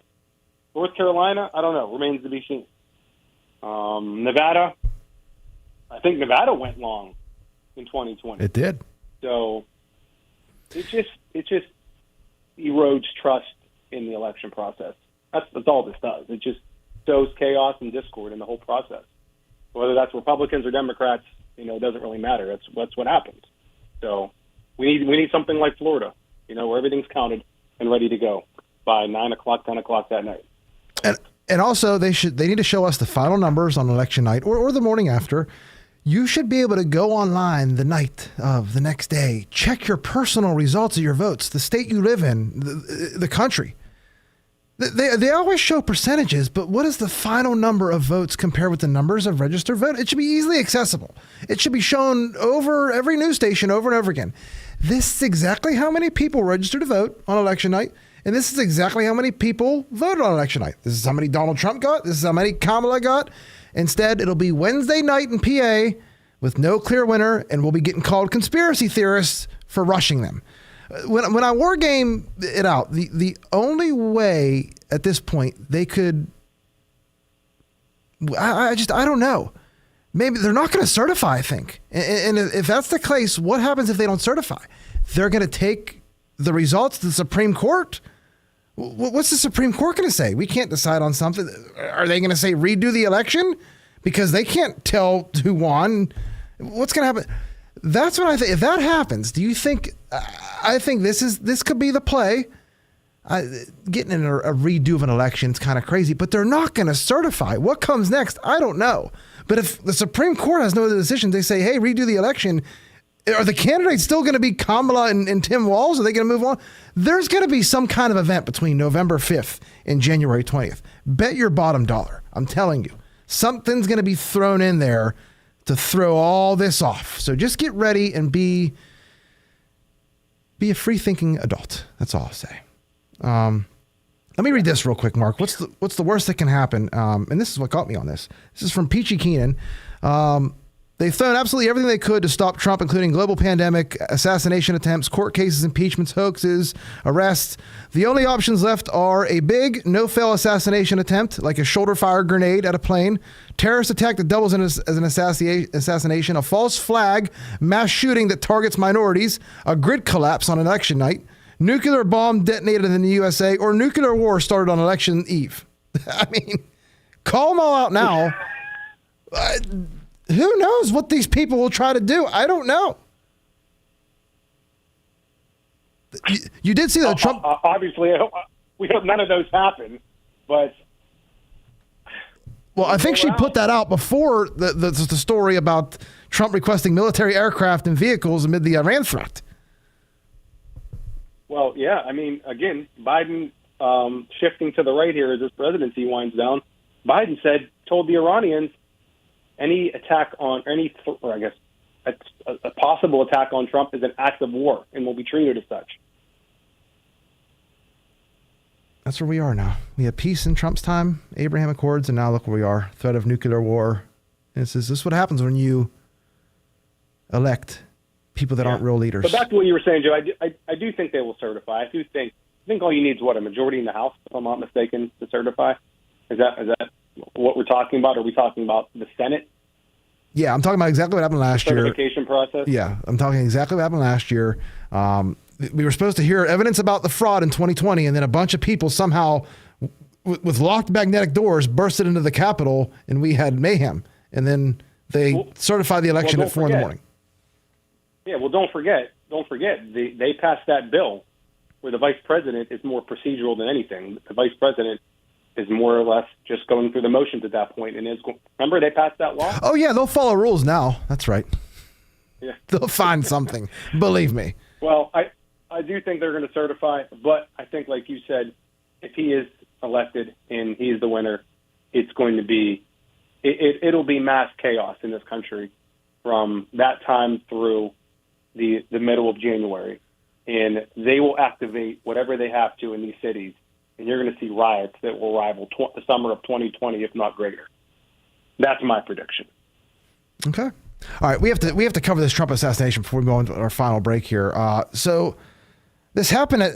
North Carolina, I don't know. Remains to be seen. Nevada, I think Nevada went long in 2020. It did. So it just erodes trust in the election process. That's all this does. It just sows chaos and discord in the whole process. Whether that's Republicans or Democrats, it doesn't really matter. That's what happens. So we need something like Florida, where everything's counted and ready to go by 9 o'clock, 10 o'clock that night. And also they need to show us the final numbers on election night or the morning after. You should be able to go online the night of the next day, check your personal results of your votes, the state you live in, the country. They always show percentages, but what is the final number of votes compared with the numbers of registered vote? It should be easily accessible. It should be shown over every news station over and over again. This is exactly how many people registered to vote on election night, and this is exactly how many people voted on election night. This is how many Donald Trump got. This is how many Kamala got. Instead, it'll be Wednesday night in PA with no clear winner, and we'll be getting called conspiracy theorists for rushing them. When I war game it out, the only way at this point they could, I don't know. Maybe they're not going to certify, I think. And if that's the case, what happens if they don't certify? They're going to take the results to the Supreme Court. What's the Supreme Court going to say? We can't decide on something. Are they going to say redo the election? Because they can't tell who won. What's going to happen? That's what I think. If that happens, do you think? I think this could be the play. Getting in a redo of an election is kind of crazy, but they're not going to certify. What comes next? I don't know. But if the Supreme Court has no other decision, they say, "Hey, redo the election." Are the candidates still going to be Kamala and Tim Walz? Are they going to move on? There's going to be some kind of event between November 5th and January 20th. Bet your bottom dollar. I'm telling you, something's going to be thrown in there to throw all this off. So just get ready and be a free-thinking adult. That's all I'll say. Let me read this real quick, Mark. What's the worst that can happen? And this is what got me on this. This is from Peachy Keenan. They've thrown absolutely everything they could to stop Trump, including global pandemic, assassination attempts, court cases, impeachments, hoaxes, arrests. The only options left are a big, no-fail assassination attempt, like a shoulder-fire grenade at a plane, terrorist attack that doubles as an assassination, a false flag mass shooting that targets minorities, a grid collapse on election night, nuclear bomb detonated in the USA, or nuclear war started on election eve. I mean, call them all out now. Who knows what these people will try to do? I don't know. You did see that Trump. Obviously, we hope none of those happen. But well, I think she put that out before the story about Trump requesting military aircraft and vehicles amid the Iran threat. Well, yeah. I mean, again, Biden shifting to the right here as his presidency winds down. Biden told the Iranians, any attack on a possible attack on Trump is an act of war and will be treated as such. That's where we are now. We had peace in Trump's time, Abraham Accords, and now look where we are. Threat of nuclear war. And this is what happens when you elect people that aren't real leaders. But back to what you were saying, Joe, I do think they will certify. I think all you need is a majority in the House, if I'm not mistaken, to certify. Is that what we're talking about? Are we talking about the Senate? Yeah, I'm talking about exactly what happened last year. Certification process? Yeah, I'm talking exactly what happened last year. We were supposed to hear evidence about the fraud in 2020, and then a bunch of people somehow, with locked magnetic doors, bursted into the Capitol, and we had mayhem. And then they certified the election at 4 in the morning. Yeah, well, don't forget, they passed that bill where the vice president is more procedural than anything. The vice president is more or less just going through the motions at that point. And remember, they passed that law? Oh, yeah, they'll follow rules now. That's right. Yeah. They'll find something. Believe me. Well, I do think they're going to certify, but I think, like you said, if he is elected and he's the winner, it's going to be it'll be mass chaos in this country from that time through the middle of January. And they will activate whatever they have to in these cities. And you're going to see riots that will rival the summer of 2020, if not greater. That's my prediction. Okay. All right. We have to cover this Trump assassination before we go into our final break here. So this happened at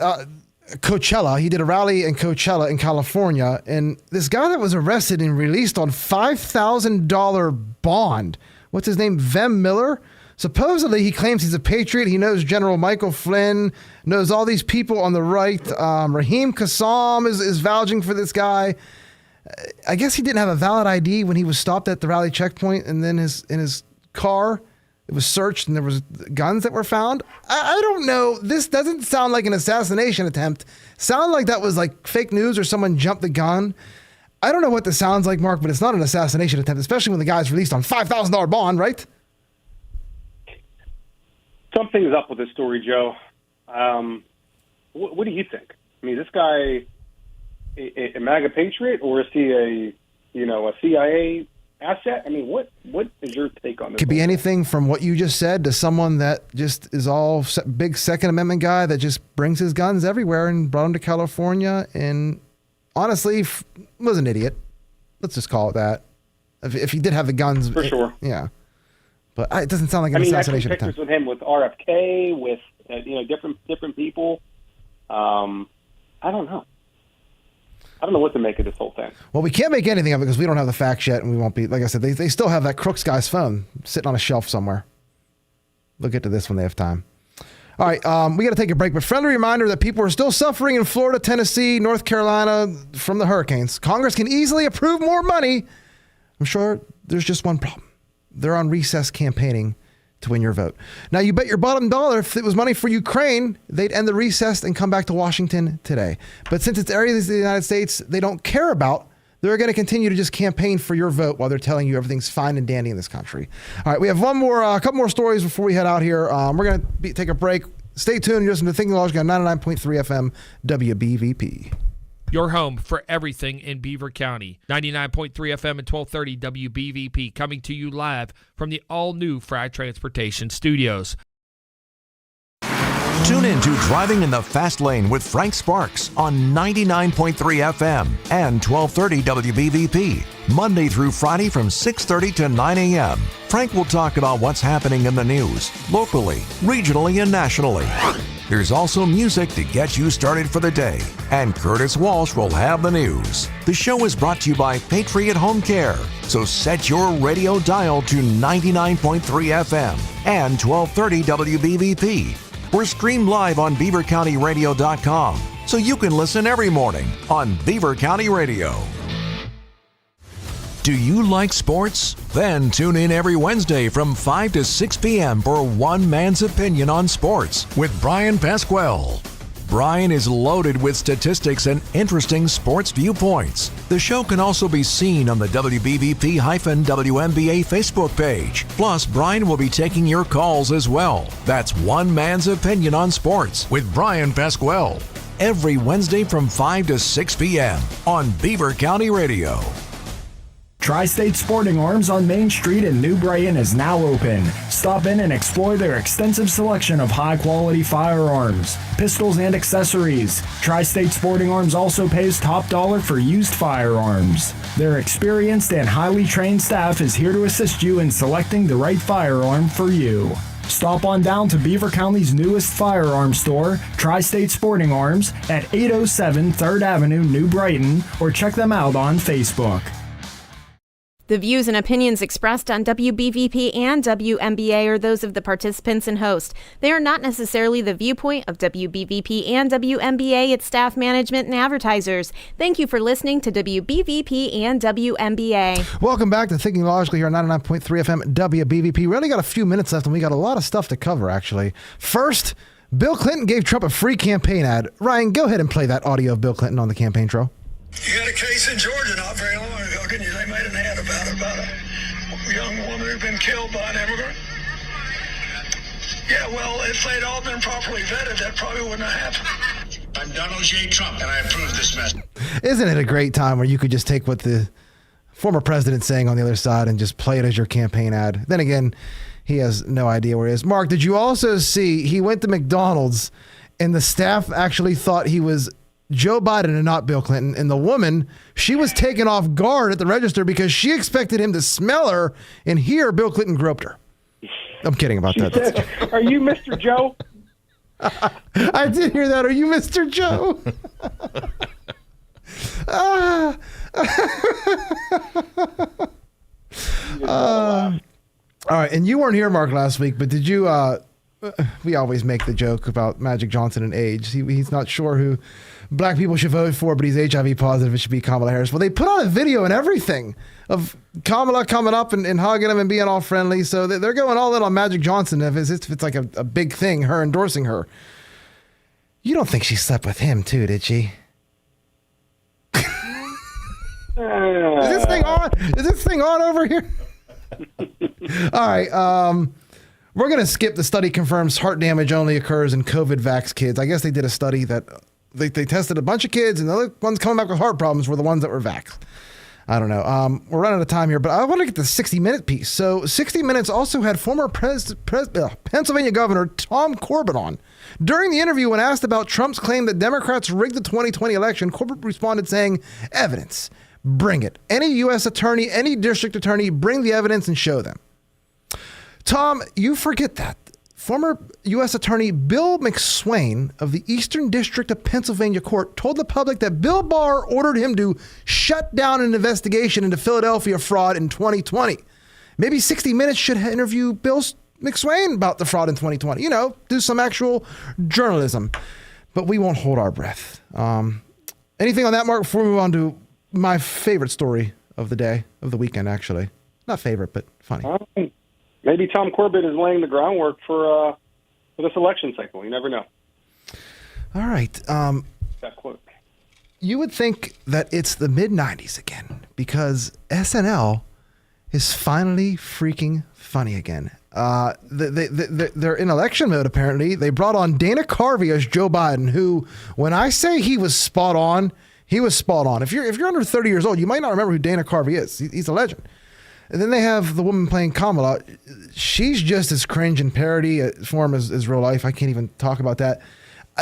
Coachella. He did a rally in Coachella in California. And this guy that was arrested and released on $5,000 bond, what's his name? Vem Miller. Supposedly, he claims he's a patriot. He knows General Michael Flynn, knows all these people on the right. Raheem Kassam is vouching for this guy. I guess he didn't have a valid ID when he was stopped at the rally checkpoint, and then in his car, it was searched, and there was guns that were found. I don't know. This doesn't sound like an assassination attempt. Sound like that was like fake news or someone jumped the gun. I don't know what this sounds like, Mark, but it's not an assassination attempt, especially when the guy's released on $5,000 bond, right? Something's up with this story, Joe. What do you think? I mean, is this guy a MAGA patriot, or is he a CIA asset? I mean, what is your take on this? Could be anything from what you just said to someone that just is all big Second Amendment guy that just brings his guns everywhere and brought them to California, and honestly was an idiot. Let's just call it that. If he did have the guns, for sure, yeah. But it doesn't sound like an assassination I pictures attempt. with him with RFK, with different people. I don't know. I don't know what to make of this whole thing. Well, we can't make anything of it because we don't have the facts yet, and we won't be. Like I said, they still have that Crooks guy's phone sitting on a shelf somewhere. They'll get to this when they have time. All right, we got to take a break. But friendly reminder that people are still suffering in Florida, Tennessee, North Carolina from the hurricanes. Congress can easily approve more money. I'm sure there's just one problem. They're on recess campaigning to win your vote. Now, you bet your bottom dollar if it was money for Ukraine, they'd end the recess and come back to Washington today. But since it's areas of the United States they don't care about, they're going to continue to just campaign for your vote while they're telling you everything's fine and dandy in this country. All right, we have a couple more stories before we head out here. We're going to take a break. Stay tuned. You're listening to Thinking Logic on 99.3 FM WBVP. Your home for everything in Beaver County. 99.3 FM and 1230 WBVP, coming to you live from the all-new Fry Transportation Studios. Tune in to Driving in the Fast Lane with Frank Sparks on 99.3 FM and 1230 WBVP, Monday through Friday from 6:30 to 9 a.m. Frank will talk about what's happening in the news, locally, regionally, and nationally. There's also music to get you started for the day, and Curtis Walsh will have the news. The show is brought to you by Patriot Home Care, so set your radio dial to 99.3 FM and 1230 WBVP. We're streamed live on BeaverCountyRadio.com, so you can listen every morning on Beaver County Radio. Do you like sports? Then tune in every Wednesday from 5 to 6 p.m. for One Man's Opinion on Sports with Brian Pasquale. Brian is loaded with statistics and interesting sports viewpoints. The show can also be seen on the WBVP-WNBA Facebook page. Plus, Brian will be taking your calls as well. That's One Man's Opinion on Sports with Brian Pasquale. Every Wednesday from 5 to 6 p.m. on Beaver County Radio. Tri-State Sporting Arms on Main Street in New Brighton is now open. Stop in and explore their extensive selection of high-quality firearms, pistols, and accessories. Tri-State Sporting Arms also pays top dollar for used firearms. Their experienced and highly trained staff is here to assist you in selecting the right firearm for you. Stop on down to Beaver County's newest firearm store, Tri-State Sporting Arms, at 807 3rd Avenue, New Brighton, or check them out on Facebook. The views and opinions expressed on WBVP and WNBA are those of the participants and host. They are not necessarily the viewpoint of WBVP and WNBA, its staff, management, and advertisers. Thank you for listening to WBVP and WNBA. Welcome back to Thinking Logically here on 99.3 FM WBVP. We only got a few minutes left, and we got a lot of stuff to cover, actually. First, Bill Clinton gave Trump a free campaign ad. Ryan, go ahead and play that audio of Bill Clinton on the campaign trail. You got a case in Georgia not very long ago. They made an ad about a young woman who'd been killed by an immigrant. Yeah, well, if they'd all been properly vetted, that probably wouldn't have happened. I'm Donald J. Trump, and I approve this message. Isn't it a great time where you could just take what the former president's saying on the other side and just play it as your campaign ad? Then again, He has no idea where he is. Mark, did you also see he went to McDonald's and the staff actually thought he was Joe Biden and not Bill Clinton? And the woman, she was taken off guard at the register because she expected him to smell her and hear Bill Clinton groped her. I'm kidding about that. Said, "Are you Mr. Joe?" I did hear that. Are you Mr. Joe? All right, and you weren't here, Mark, last week, but did you, we always make the joke about Magic Johnson and age. He's not sure who black people should vote for, but he's HIV positive. It should be Kamala Harris. Well, they put on a video and everything of Kamala coming up and hugging him and being all friendly. So they're going all in on Magic Johnson if it's like a big thing, her endorsing her. You don't think she slept with him too, did she? Is this thing on? Is this thing on over here? All right. We're going to skip the study confirms heart damage only occurs in COVID vax kids. I guess they did a study that they tested a bunch of kids, and the other ones coming back with heart problems were the ones that were vaxxed. I don't know. We're running out of time here, but I want to get the 60-minute piece. So 60 Minutes also had former Pennsylvania Governor Tom Corbett on. During the interview, when asked about Trump's claim that Democrats rigged the 2020 election, Corbett responded saying, "Evidence. Bring it. Any U.S. attorney, any district attorney, bring the evidence and show them." Tom, you forget that. Former U.S. Attorney Bill McSwain of the Eastern District of Pennsylvania Court told the public that Bill Barr ordered him to shut down an investigation into Philadelphia fraud in 2020. Maybe 60 Minutes should interview Bill McSwain about the fraud in 2020. You know, do some actual journalism. But we won't hold our breath. Anything on that, Mark, before we move on to my favorite story of the day, of the weekend, actually. Not favorite, but funny. Maybe Tom Corbett is laying the groundwork for this election cycle. You never know. All right. That quote. You would think that it's the mid-'90s again because SNL is finally freaking funny again. They're in election mode, apparently. They brought on Dana Carvey as Joe Biden, who, when I say he was spot on, he was spot on. If you're under 30 years old, you might not remember who Dana Carvey is. He's a legend. And then they have the woman playing Kamala. She's just as cringe and parody form as real life. I can't even talk about that.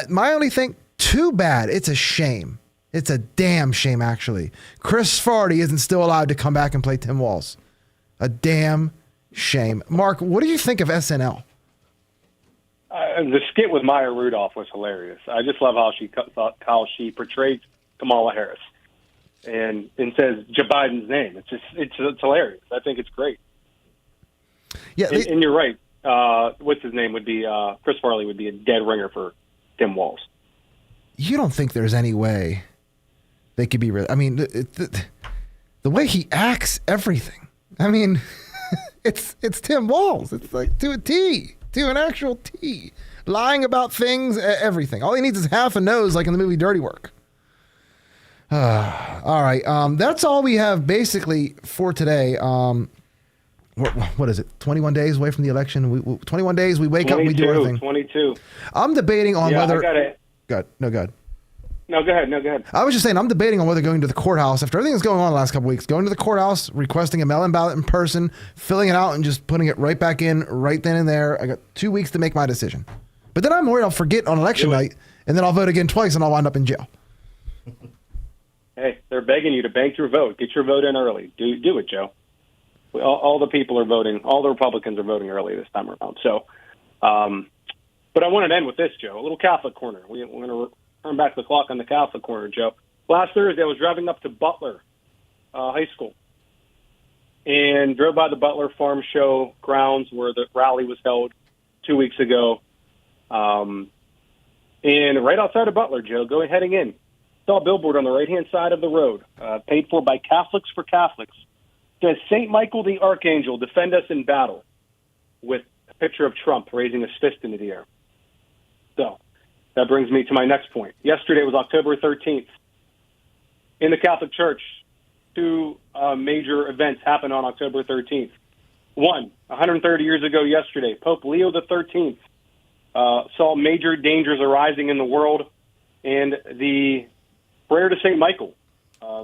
My only thing, too bad. It's a shame. It's a damn shame, actually. Chris Farley isn't still allowed to come back and play Tim Walz. A damn shame. Mark, what do you think of SNL? The skit with Maya Rudolph was hilarious. I just love how she portrayed Kamala Harris and says Joe Biden's name. It's hilarious. I think it's great. Yeah, and you're right. What's his name would be Chris Farley would be a dead ringer for Tim Walz. You don't think there's any way they could be real? I mean, the way he acts, everything. I mean, it's Tim Walz. It's like to a T, to an actual T. Lying about things, everything. All he needs is half a nose, like in the movie Dirty Work. All right. That's all we have basically for today. What is it? 21 days away from the election. 21 days. We wake up and we do everything. 22. I'm debating on whether. I got it. Go ahead. No, go ahead. I was just saying, I'm debating on whether going to the courthouse, after everything that's going on the last couple weeks, going to the courthouse, requesting a mail-in ballot in person, filling it out, and just putting it right back in right then and there. I got 2 weeks to make my decision. But then I'm worried I'll forget on election night, and then I'll vote again twice, and I'll wind up in jail. Hey, they're begging you to bank your vote. Get your vote in early. Do it, Joe. All the people are voting. All the Republicans are voting early this time around. So, but I wanted to end with this, Joe. A little Catholic corner. We're going to turn back the clock on the Catholic corner, Joe. Last Thursday, I was driving up to Butler High School and drove by the Butler Farm Show grounds where the rally was held 2 weeks ago. And right outside of Butler, Joe, heading in, saw a billboard on the right-hand side of the road, paid for by Catholics for Catholics. It says, "St. Michael the Archangel, defend us in battle," with a picture of Trump raising his fist into the air. So that brings me to my next point. Yesterday was October 13th. In the Catholic Church, two major events happened on October 13th. One, 130 years ago yesterday, Pope Leo XIII saw major dangers arising in the world, and the prayer to St. Michael,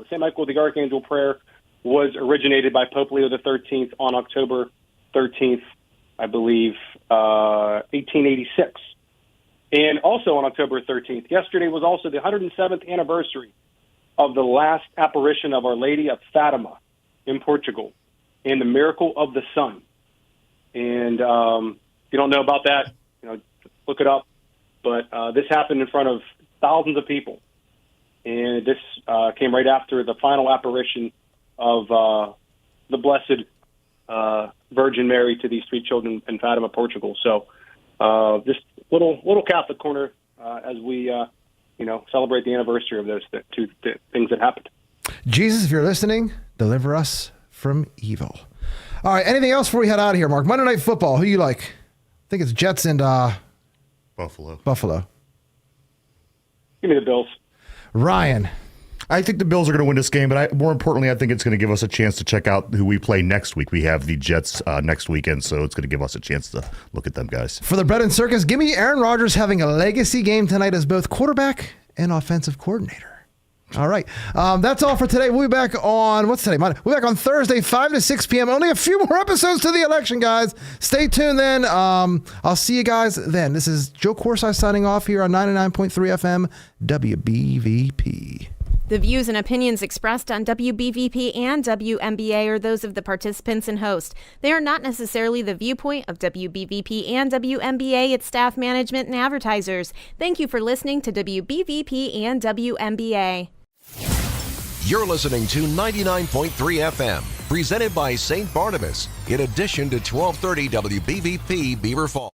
St. Michael the Archangel prayer, was originated by Pope Leo XIII on October 13th, I believe, 1886. And also on October 13th, yesterday was also the 107th anniversary of the last apparition of Our Lady of Fatima in Portugal and the miracle of the sun. And if you don't know about that, look it up. But this happened in front of thousands of people. And this came right after the final apparition of the Blessed Virgin Mary to these three children in Fatima, Portugal. So just little Catholic corner as we celebrate the anniversary of those two things that happened. Jesus, if you're listening, deliver us from evil. All right, anything else before we head out of here, Mark? Monday Night Football, who you like? I think it's Jets and Buffalo. Give me the Bills. Ryan. I think the Bills are going to win this game, but more importantly, I think it's going to give us a chance to check out who we play next week. We have the Jets next weekend, so it's going to give us a chance to look at them guys. For the bread and circus, give me Aaron Rodgers having a legacy game tonight as both quarterback and offensive coordinator. All right. That's all for today. We'll be back on, what's today? Monday. We'll be back on Thursday, 5 to 6 p.m. Only a few more episodes to the election, guys. Stay tuned then. I'll see you guys then. This is Joe Corsi signing off here on 99.3 FM WBVP. The views and opinions expressed on WBVP and WMBA are those of the participants and host. They are not necessarily the viewpoint of WBVP and WMBA, its staff, management, and advertisers. Thank you for listening to WBVP and WMBA. You're listening to 99.3 FM, presented by St. Barnabas, in addition to 1230 WBVP Beaver Falls.